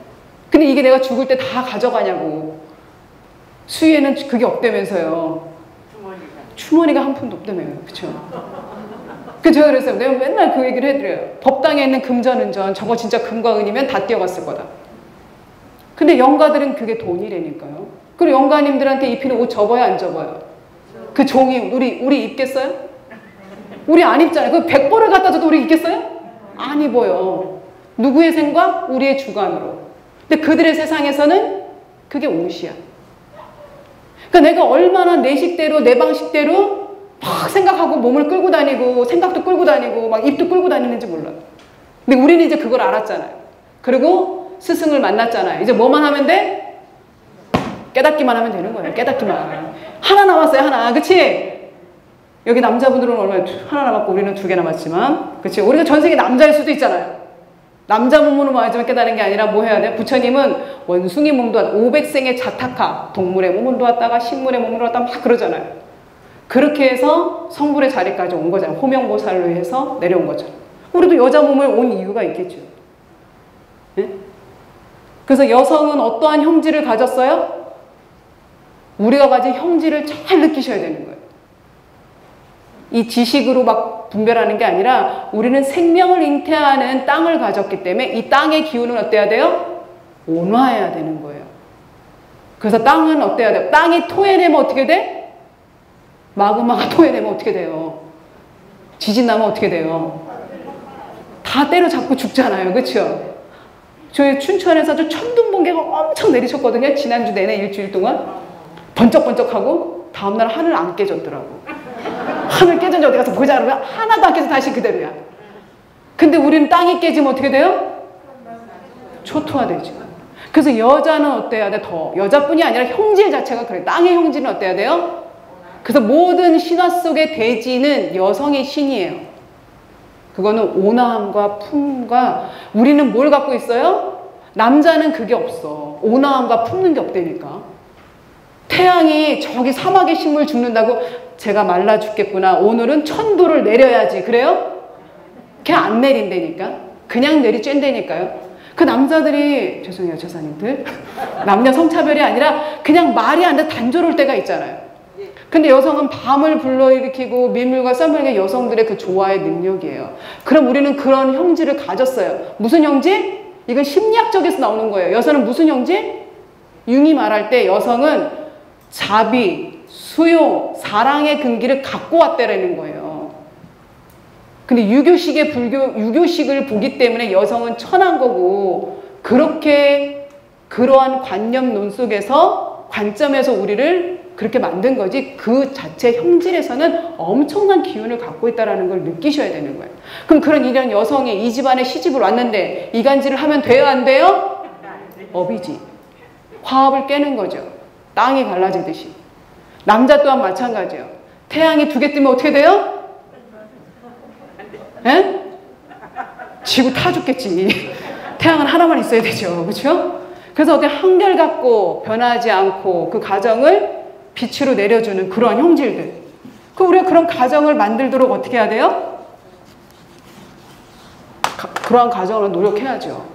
근데 이게 내가 죽을 때 다 가져가냐고. 수위에는 그게 없다면서요. 주머니가 한 푼도 없다며요. 그쵸? 그래서 제가 그랬어요. 내가 맨날 그 얘기를 해드려요. 법당에 있는 금전은전 저거 진짜 금과 은이면 다 뛰어갔을 거다. 근데 영가들은 그게 돈이라니까요. 그리고 영가님들한테 입히는 옷 접어요, 안 접어요? 그 종이 우리 입겠어요? 우리 안 입잖아요. 그 100벌을 갖다 줘도 우리 입겠어요? 안 입어요. 누구의 생각? 우리의 주관으로. 근데 그들의 세상에서는 그게 옷이야. 그러니까 내가 얼마나 내 식대로 내 방식대로 막 생각하고 몸을 끌고 다니고 생각도 끌고 다니고 막 입도 끌고 다니는지 몰라요. 근데 우리는 이제 그걸 알았잖아요. 그리고 스승을 만났잖아요. 이제 뭐만 하면 돼? 깨닫기만 하면 되는 거예요. 깨닫기만. 하나 남았어요. 하나. 그치? 여기 남자분들은 얼마나 하나 남았고 우리는 2개 남았지만 그치? 우리가 전생에 남자일 수도 있잖아요. 남자 몸으로 와야지만 깨달은 게 아니라 뭐 해야 돼? 부처님은 원숭이 몸도 왔다. 500생의 자타카 동물의 몸도 왔다가 식물의 몸으로 왔다 막 그러잖아요. 그렇게 해서 성불의 자리까지 온 거잖아요. 호명보살로 해서 내려온 거죠. 우리도 여자 몸을 온 이유가 있겠죠. 네? 그래서 여성은 어떠한 형질을 가졌어요? 우리가 가진 형질을 잘 느끼셔야 되는 거예요. 이 지식으로 막 분별하는 게 아니라 우리는 생명을 잉태하는 땅을 가졌기 때문에 이 땅의 기운은 어때야 돼요? 온화해야 되는 거예요. 그래서 땅은 어때야 돼요? 땅이 토해내면 어떻게 돼? 마그마가 토해내면 어떻게 돼요? 지진 나면 어떻게 돼요? 다 때려잡고 죽잖아요. 그렇죠? 저희 춘천에서 저 천둥번개가 엄청 내리쳤거든요. 지난주 내내 일주일 동안. 번쩍번쩍하고 다음날 하늘 안 깨졌더라고. 하늘 깨졌는지 어디 가서 보자 그러면 하나도 안 깨져 다시 그대로야. 근데 우리는 땅이 깨지면 어떻게 돼요? 초토화되죠. 그래서 여자는 어때야 돼? 더. 여자뿐이 아니라 형질 자체가 그래. 땅의 형질은 어때야 돼요? 그래서 모든 신화 속의 대지는 여성의 신이에요. 그거는 온화함과 품과 우리는 뭘 갖고 있어요? 남자는 그게 없어. 온화함과 품는 게 없다니까. 태양이 저기 사막의 식물 죽는다고 제가 말라 죽겠구나. 오늘은 1000도를 내려야지. 그래요? 걔 안 내린다니까. 그냥 내리쬐다니까요. 그 남자들이 죄송해요 저사님들 남녀 성차별이 아니라 그냥 말이 안 돼 단조로울 때가 있잖아요. 근데 여성은 밤을 불러일으키고 민물과 썰물이 게 여성들의 그 조화의 능력이에요. 그럼 우리는 그런 형질을 가졌어요. 무슨 형질? 이건 심리학적에서 나오는 거예요. 여성은 무슨 형질? 융이 말할 때 여성은 자비, 수용, 사랑의 근기를 갖고 왔다라는 거예요. 근데 유교식을 보기 때문에 여성은 천한 거고 그렇게 그러한 관념론 속에서 관점에서 우리를 그렇게 만든 거지 그 자체 형질에서는 엄청난 기운을 갖고 있다는 걸 느끼셔야 되는 거예요. 그럼 그런 이런 여성이 이 집안에 시집을 왔는데 이간질을 하면 돼요? 안 돼요? 업이지. 화합을 깨는 거죠. 땅이 갈라지듯이. 남자 또한 마찬가지예요. 태양이 2개 뜨면 어떻게 돼요? 에? 지구 타 죽겠지. 태양은 하나만 있어야 되죠. 그렇죠? 그래서 어떻게 한결같고 변하지 않고 그 가정을 빛으로 내려주는 그러한 형질들. 그 우리가 그런 가정을 만들도록 어떻게 해야 돼요? 그러한 가정을 노력해야죠.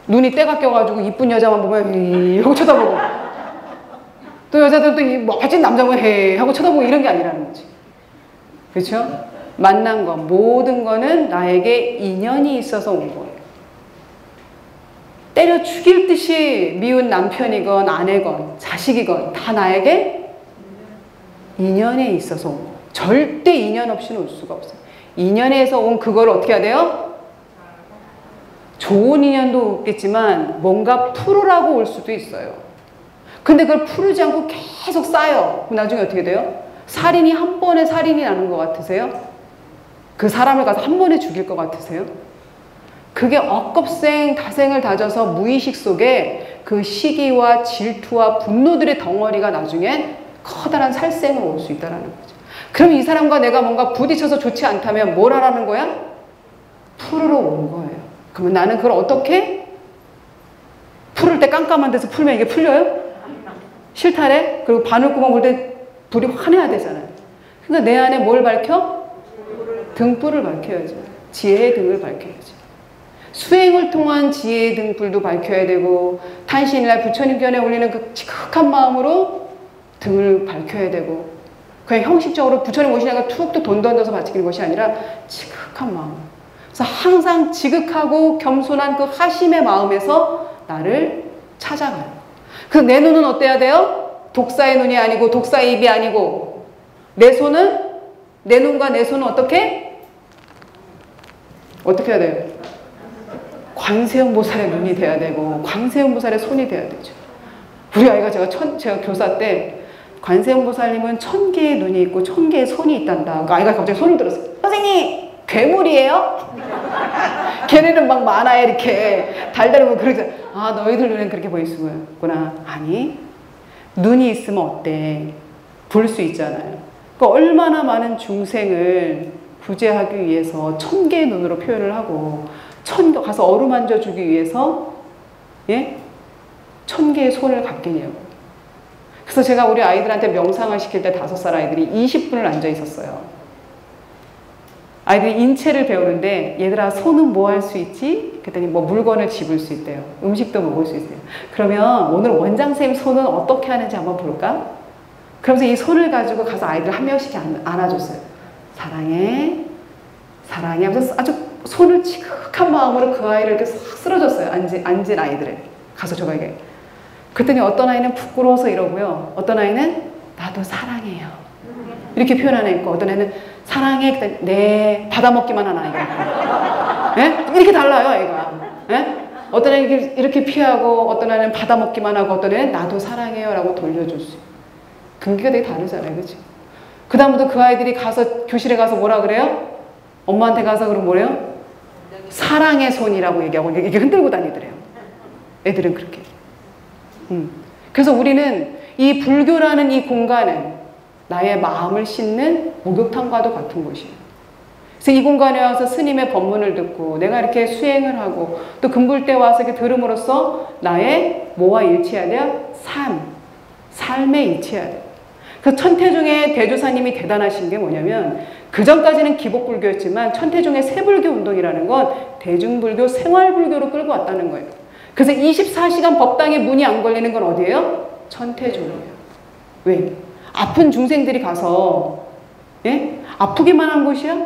눈이 때가 껴가지고 이쁜 여자만 보면 이러고 쳐다보고 또 여자들도 이 멋진 남자 보면 헤 하고 쳐다보고 이런 게 아니라는 거지. 그렇죠? 만난 거 모든 거는 나에게 인연이 있어서 온 거예요. 때려 죽일 듯이 미운 남편이건 아내건 자식이건 다 나에게 인연에 있어서 온 거예요. 절대 인연 없이는 올 수가 없어요. 인연에서 온 그걸 어떻게 해야 돼요? 좋은 인연도 없겠지만 뭔가 풀으라고 올 수도 있어요. 근데 그걸 풀지 않고 계속 쌓여. 나중에 어떻게 돼요? 살인이 한 번에 살인이 나는 것 같으세요? 그 사람을 가서 한 번에 죽일 것 같으세요? 그게 억겁생 다생을 다져서 무의식 속에 그 시기와 질투와 분노들의 덩어리가 나중에 커다란 살생으로 올 수 있다는 거죠. 그럼 이 사람과 내가 뭔가 부딪혀서 좋지 않다면 뭘 하라는 거야? 풀으러 온 거예요. 그러면 나는 그걸 어떻게? 풀을 때 깜깜한 데서 풀면 이게 풀려요? 싫다래? 그리고 바늘구멍 볼 때 불이 환해야 되잖아요. 그러니까 내 안에 뭘 밝혀? 등불을 밝혀야죠. 지혜의 등을 밝혀야죠. 수행을 통한 지혜의 등불도 밝혀야 되고 탄신일날 부처님 견에 올리는 그 지극한 마음으로 등을 밝혀야 되고 그냥 형식적으로 부처님 오시냐가 툭툭 돈 던져서 바치는 것이 아니라 지극한 마음. 그래서 항상 지극하고 겸손한 그 하심의 마음에서 나를 찾아가요. 그래서 내 눈은 어때야 돼요? 독사의 눈이 아니고 독사의 입이 아니고 내 손은 내 눈과 내 손은 어떻게 해야 돼요? 관세음보살의 눈이 돼야 되고 관세음보살의 손이 돼야 되죠. 우리 아이가 제가 교사 때 관세음보살님은 1000개의 눈이 있고 1000개의 손이 있단다. 그 아이가 갑자기 손을 들었어요. 선생님 괴물이에요? 걔네는 막 만화에 이렇게 달달하고 그러죠. 아 너희들 눈엔 그렇게 보일 수 있구나. 아니 눈이 있으면 어때? 볼 수 있잖아요. 그러니까 얼마나 많은 중생을 구제하기 위해서 1000개의 눈으로 표현을 하고 가서 어루만져 주기 위해서 1000개의 손을 갖겠냐고. 그래서 제가 우리 아이들한테 명상을 시킬 때 5살 아이들이 20분을 앉아 있었어요. 아이들이 인체를 배우는데 얘들아 손은 뭐 할 수 있지? 그랬더니 뭐 물건을 집을 수 있대요. 음식도 먹을 수 있대요. 그러면 오늘 원장쌤 손은 어떻게 하는지 한번 볼까? 그러면서 이 손을 가지고 가서 아이들 한 명씩 안아줬어요. 사랑해. 사랑해 하면서 아주 손을 지극한 마음으로 그 아이를 이렇게 싹 쓸어줬어요. 앉은 아이들을. 가서 저에게. 그랬더니 어떤 아이는 부끄러워서 이러고요. 어떤 아이는 나도 사랑해요. 이렇게 표현하는 애 있고, 어떤 애는 사랑해, 네, 받아먹기만 하는 아이가 있고. 예? 이렇게 달라요, 애가. 예? 어떤 애는 이렇게 피하고, 어떤 애는 받아먹기만 하고, 어떤 애는 나도 사랑해요 라고 돌려줄 수 있어요. 근기가 되게 다르잖아요, 그치? 그 다음부터 그 아이들이 가서, 교실에 가서 뭐라 그래요? 엄마한테 가서 그럼 뭐래요? 사랑의 손이라고 얘기하고, 이게 흔들고 다니더래요. 애들은 그렇게. 그래서 우리는 이 불교라는 이 공간은 나의 마음을 씻는 목욕탕과도 같은 곳이에요. 그래서 이 공간에 와서 스님의 법문을 듣고 내가 이렇게 수행을 하고 또 금불대 와서 이렇게 들음으로써 나의 뭐와 일치해야 돼요? 삶에 일치해야 돼요. 그 천태종의 대조사님이 대단하신 게 뭐냐면 그 전까지는 기복불교였지만 천태종의 새불교 운동이라는 건 대중불교, 생활불교로 끌고 왔다는 거예요. 그래서 24시간 법당에 문이 안 걸리는 건 어디예요? 천태종이에요. 왜? 아픈 중생들이 가서 예? 아프기만 한 곳이야?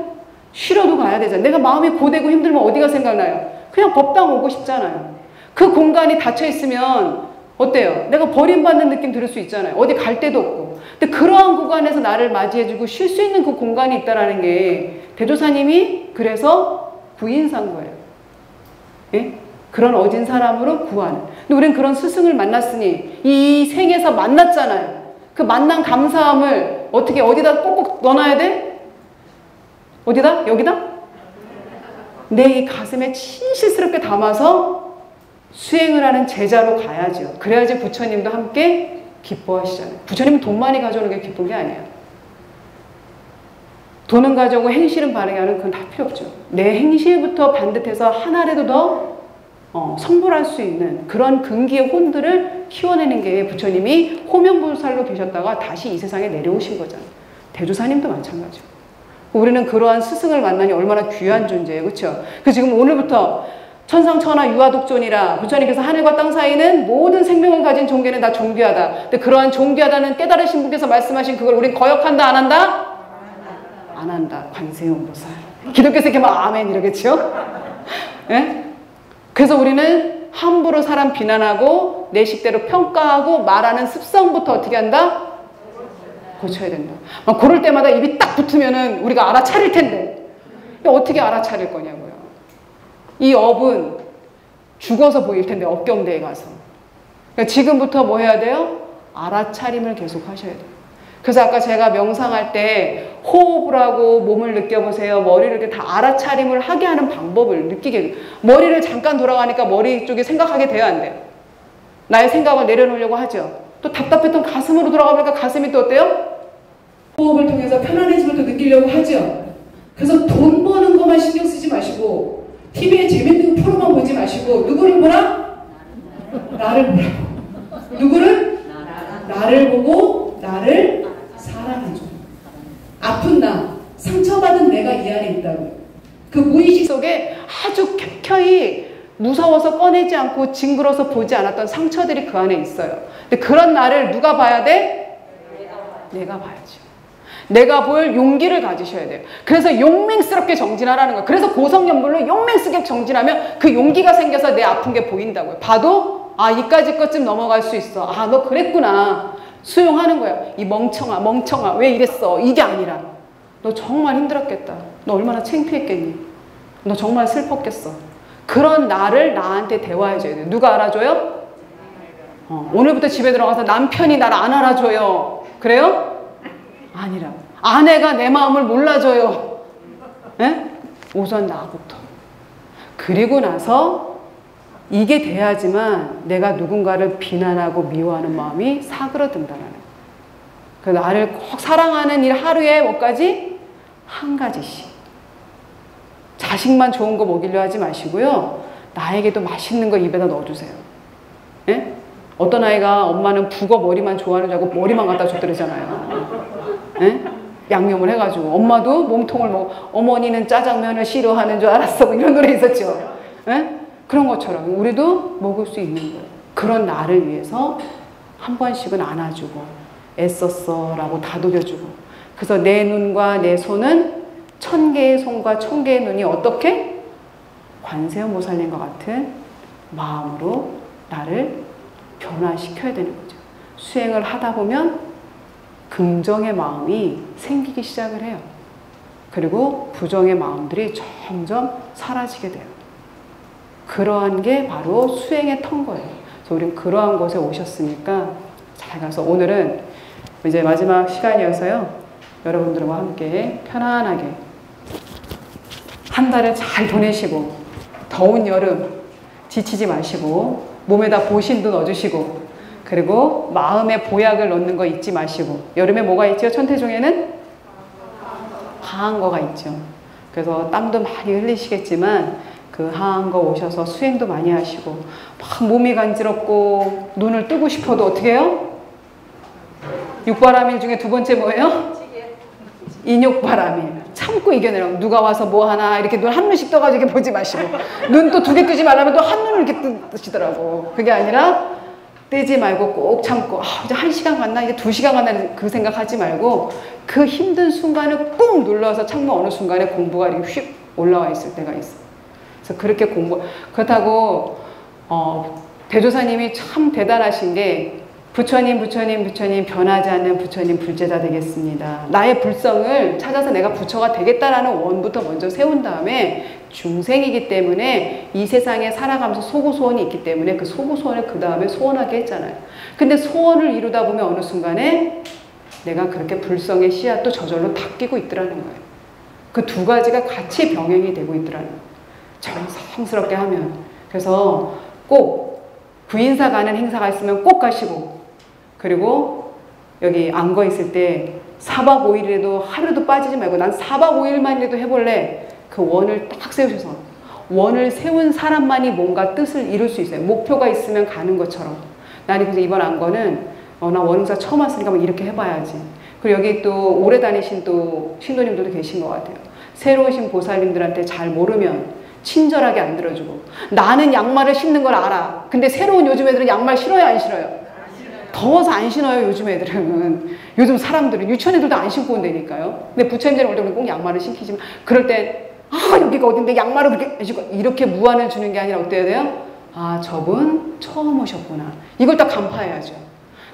쉬러도 가야 되잖아. 내가 마음이 고되고 힘들면 어디가 생각나요? 그냥 법당 오고 싶잖아요. 그 공간이 닫혀 있으면 어때요? 내가 버림받는 느낌 들을 수 있잖아요. 어디 갈 데도 없고. 근데 그러한 구간에서 나를 맞이해주고 쉴 수 있는 그 공간이 있다는 게 대조사님이 그래서 구인산 거예요. 예? 그런 어진 사람으로 구하는. 근데 우리는 그런 스승을 만났으니 이 생에서 만났잖아요. 그 만난 감사함을 어떻게 어디다 꼭꼭 넣어놔야 돼? 어디다? 여기다? 내 이 가슴에 진실스럽게 담아서 수행을 하는 제자로 가야죠. 그래야지 부처님도 함께 기뻐하시잖아요. 부처님은 돈 많이 가져오는 게 기쁜 게 아니에요. 돈은 가져오고 행실은 발행하는 그건 다 필요 없죠. 내 행실부터 반듯해서 하나라도 더 성불할 수 있는 그런 근기의 혼들을 키워내는 게 부처님이 호명보살로 계셨다가 다시 이 세상에 내려오신 거잖아요. 대조사님도 마찬가지고. 우리는 그러한 스승을 만나니 얼마나 귀한 존재예요. 그렇죠? 그래서 지금 오늘부터 천상천하 유아독존이라 부처님께서 하늘과 땅 사이는 모든 생명을 가진 종계는 다 존귀하다. 근데 그러한 존귀하다는 깨달으신 분께서 말씀하신 그걸 우린 거역한다 안 한다? 안 한다. 관세음보살. 기독교에서 이렇게 막 아멘 이러겠죠? 예? 그래서 우리는 함부로 사람 비난하고 내 식대로 평가하고 말하는 습성부터 어떻게 한다? 고쳐야 된다. 막 고를 때마다 입이 딱 붙으면은 우리가 알아차릴 텐데 어떻게 알아차릴 거냐고요. 이 업은 죽어서 보일 텐데 업경대에 가서. 그러니까 지금부터 뭐 해야 돼요? 알아차림을 계속 하셔야 돼요. 그래서 아까 제가 명상할 때 호흡을 하고 몸을 느껴보세요. 머리를 이렇게 다 알아차림을 하게 하는 방법을 느끼게. 머리를 잠깐 돌아가니까 머리 쪽에 생각하게 돼요, 안 돼요? 나의 생각을 내려놓으려고 하죠. 또 답답했던 가슴으로 돌아가니까 가슴이 또 어때요? 호흡을 통해서 편안해짐을 또 느끼려고 하죠. 그래서 돈 버는 것만 신경 쓰지 마시고 TV에 재밌는 프로만 보지 마시고 누구를 보라? 나를 보라고. 누구를? 나를 보고 나를 사랑해줘. 아픈 나, 상처받은 내가 이 안에 있다고. 그 무의식 속에 아주 켜켜이 무서워서 꺼내지 않고 징그러서 보지 않았던 상처들이 그 안에 있어요. 근데 그런 나를 누가 봐야 돼? 내가 봐야죠. 내가 볼 용기를 가지셔야 돼요. 그래서 용맹스럽게 정진하라는 거예요. 그래서 고성연불로 용맹스럽게 정진하면 그 용기가 생겨서 내 아픈 게 보인다고요. 봐도 아 이까지 것쯤 넘어갈 수 있어. 아 너 그랬구나. 수용하는 거예요. 이 멍청아 왜 이랬어. 이게 아니라 너 정말 힘들었겠다. 너 얼마나 창피했겠니. 너 정말 슬펐겠어. 그런 나를 나한테 대화해줘야 돼요. 누가 알아줘요? 오늘부터 집에 들어가서 남편이 나를 안 알아줘요. 그래요? 아니라 아내가 내 마음을 몰라줘요. 에? 우선 나부터. 그리고 나서 이게 돼야지만 내가 누군가를 비난하고 미워하는 마음이 사그러든다는 거예요. 그 나를 꼭 사랑하는 일 하루에 뭐까지? 한 가지씩. 자식만 좋은 거 먹이려 하지 마시고요. 나에게도 맛있는 거 입에다 넣어주세요. 에? 어떤 아이가 엄마는 북어 머리만 좋아하는 줄 알고 머리만 갖다 줬더래잖아요. 에? 양념을 해가지고 엄마도 몸통을 어머니는 짜장면을 싫어하는 줄 알았어. 뭐 이런 노래 있었죠. 에? 그런 것처럼 우리도 먹을 수 있는 거예요. 그런 나를 위해서 한 번씩은 안아주고 애썼어 라고 다독여주고. 그래서 내 눈과 내 손은 1000개의 손과 1000개의 눈이 어떻게? 관세음보살님과 같은 마음으로 나를 변화시켜야 되는 거죠. 수행을 하다 보면 긍정의 마음이 생기기 시작을 해요. 그리고 부정의 마음들이 점점 사라지게 돼요. 그러한 게 바로 수행의 턴 거예요. 그래서 우리는 그러한 곳에 오셨으니까 잘 가서 오늘은 이제 마지막 시간이어서요. 여러분들과 함께 편안하게 한 달을 잘 보내시고 더운 여름 지치지 마시고 몸에다 보신도 넣어주시고 그리고 마음에 보약을 넣는 거 잊지 마시고 여름에 뭐가 있죠? 천태종에는 하한 거가 있죠. 그래서 땀도 많이 흘리시겠지만 그 하한 거 오셔서 수행도 많이 하시고 막 몸이 간지럽고 눈을 뜨고 싶어도 어떻게 해요? 육바람일 중에 두 번째 뭐예요? 인욕바람일. 참고 이겨내라고. 누가 와서 뭐 하나 이렇게 눈 한눈씩 떠가지고 이렇게 보지 마시고 눈 또 2개 뜨지 말라면 또 한눈을 이렇게 뜨시더라고. 그게 아니라 뜨지 말고 꼭 참고 이제 1시간 갔나 이제 2시간 갔나 그 생각하지 말고 그 힘든 순간을 꾹 눌러서 창문 어느 순간에 공부가 이렇게 휙 올라와 있을 때가 있어. 그래서 그렇게 그렇다고 대조사님이 참 대단하신 게 부처님 변하지 않는 부처님 불제자 되겠습니다. 나의 불성을 찾아서 내가 부처가 되겠다라는 원부터 먼저 세운 다음에 중생이기 때문에 이 세상에 살아가면서 소구소원이 있기 때문에 그 소구소원을 그 다음에 소원하게 했잖아요. 근데 소원을 이루다 보면 어느 순간에 내가 그렇게 불성의 씨앗도 저절로 닦이고 있더라는 거예요. 그 두 가지가 같이 병행이 되고 있더라는 거예요. 정성스럽게 하면. 그래서 꼭 구인사 가는 행사가 있으면 꼭 가시고 그리고 여기 안거 있을 때 4박 5일이라도 하루도 빠지지 말고 난 4박 5일만이라도 해볼래. 그 원을 딱 세우셔서 원을 세운 사람만이 뭔가 뜻을 이룰 수 있어요. 목표가 있으면 가는 것처럼. 나는 그래서 이번 안거는 나 원흥사 처음 왔으니까 뭐 이렇게 해봐야지. 그리고 여기 또 오래 다니신 또 신도님들도 계신 것 같아요. 새로 오신 보살님들한테 잘 모르면 친절하게 안 들어주고 나는 양말을 신는 걸 알아. 근데 새로운 요즘 애들은 양말 신어요 안 신어요? 더워서 안 신어요 요즘 애들은. 요즘 사람들은 유치원 애들도 안 신고 온다니까요. 근데 부처님들은 올 때 꼭 양말을 신기지만 그럴 땐 여기가 어딘데 양말을 그렇게 해주고 이렇게 무안을 주는 게 아니라 어때야 돼요? 저분 처음 오셨구나. 이걸 딱 간파해야죠.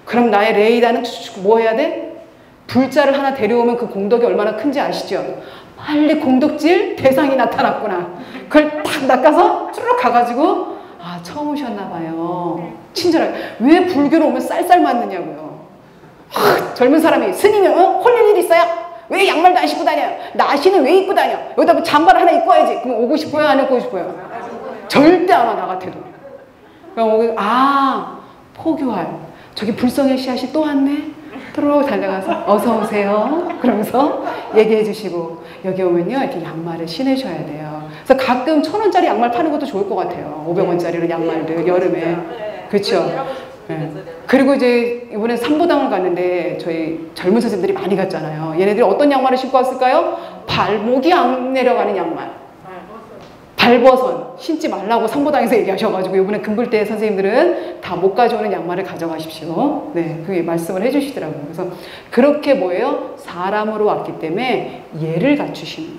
그럼 나의 레이다는 뭐 해야 돼? 불자를 하나 데려오면 그 공덕이 얼마나 큰지 아시죠? 빨리 공덕질 대상이 나타났구나. 그걸 딱 낚아서 쭈룩 가가지고 처음 오셨나 봐요. 친절하게. 왜 불교로 오면 쌀쌀 맞느냐고요. 젊은 사람이 스님이 홀릴 일 있어요? 왜 양말도 안 신고 다녀요? 나시는 왜 입고 다녀? 여기다 뭐 잠바를 하나 입고 와야지. 그럼 오고 싶어요? 안 오고 싶어요? 절대 안 와 나 같아도. 그럼 포교할. 저기 불성의 씨앗이 또 왔네? 또록 달려가서 어서 오세요. 그러면서 얘기해 주시고 여기 오면요 이렇게 양말을 신으셔야 돼요. 그래서 가끔 1000원짜리 양말 파는 것도 좋을 것 같아요. 500원짜리로 양말들 여름에. 그렇죠. 네. 그리고 이제 이번에 삼보당을 갔는데 저희 젊은 선생님들이 많이 갔잖아요. 얘네들이 어떤 양말을 신고 왔을까요? 발목이 안 내려가는 양말. 발버선 신지 말라고 삼보당에서 얘기하셔가지고 이번에 금불대 선생님들은 다 못 가져오는 양말을 가져가십시오. 네, 그게 말씀을 해주시더라고요. 그래서 그렇게 뭐예요? 사람으로 왔기 때문에 예를 갖추시는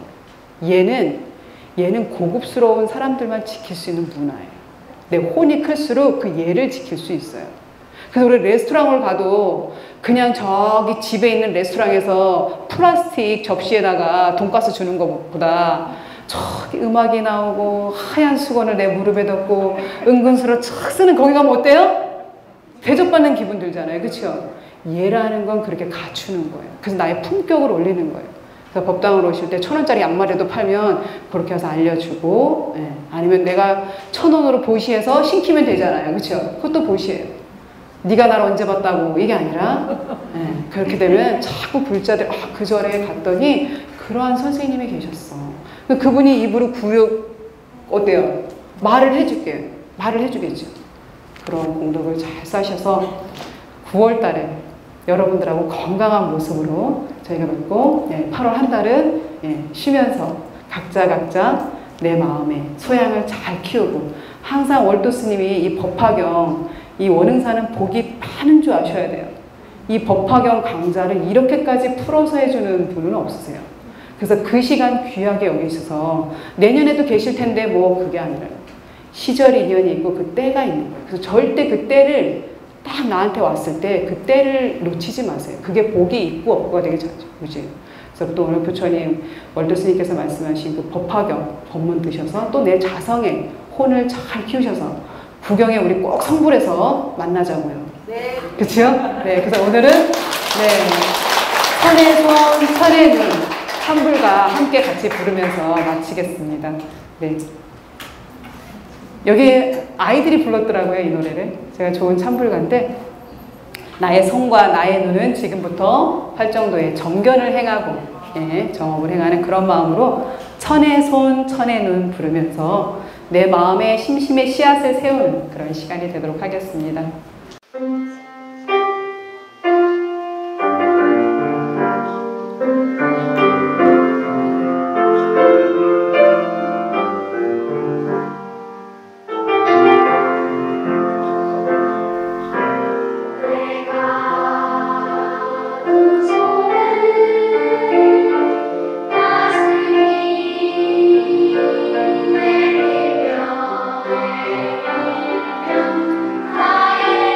거예요. 얘는 고급스러운 사람들만 지킬 수 있는 문화예요. 내 혼이 클수록 그 예를 지킬 수 있어요. 그래서 우리 레스토랑을 가도 그냥 저기 집에 있는 레스토랑에서 플라스틱 접시에다가 돈가스 주는 것보다 저기 음악이 나오고 하얀 수건을 내 무릎에 덮고 은근스러워 착 쓰는 거기 가면 어때요? 대접받는 기분 들잖아요. 그렇죠? 예라는 건 그렇게 갖추는 거예요. 그래서 나의 품격을 올리는 거예요. 그래서 법당으로 오실 때 1000원짜리 양말이라도 팔면 그렇게 해서 알려주고 아니면 내가 1000원으로 보시해서 신기면 되잖아요. 그렇죠? 그것도 보시예요. 네가 나를 언제 봤다고 이게 아니라 그렇게 되면 자꾸 불자들 그 절에 갔더니 그러한 선생님이 계셨어. 그분이 입으로 어때요? 말을 해줄게요. 말을 해주겠죠. 그런 공덕을 잘 쌓으셔서 9월 달에 여러분들하고 건강한 모습으로 저희가 뵙고 8월 한 달은 쉬면서 각자 내 마음의 소양을 잘 키우고 항상 월도 스님이 이 법화경 이 원흥사는 복이 많은 줄 아셔야 돼요. 이 법화경 강좌를 이렇게까지 풀어서 해주는 분은 없으세요. 그래서 그 시간 귀하게 여기셔서 내년에도 계실 텐데 뭐 그게 아니라 시절 인연이 있고 그 때가 있는 거예요. 그래서 절대 그 때를 딱 나한테 왔을 때 그 때를 놓치지 마세요. 그게 복이 있고 없고가 되게 자주지. 그래서 또 오늘 부처님 월드스님께서 말씀하신 그 법화경 법문 드셔서 또 내 자성에 혼을 잘 키우셔서 구경에 우리 꼭 성불해서 만나자고요. 네. 그렇죠? 네. 그래서 오늘은 네 천의 손, 천의 눈, 산불과 함께 같이 부르면서 마치겠습니다. 네. 여기 아이들이 불렀더라고요, 이 노래를. 제가 좋은 찬불가인데 나의 손과 나의 눈은 지금부터 활정도에 정견을 행하고 예, 정업을 행하는 그런 마음으로 천의 손, 천의 눈 부르면서 내 마음에 심심의 씨앗을 세우는 그런 시간이 되도록 하겠습니다. 나의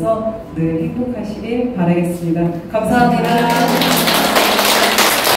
하시면서 늘 행복하시길 바라겠습니다. 감사합니다.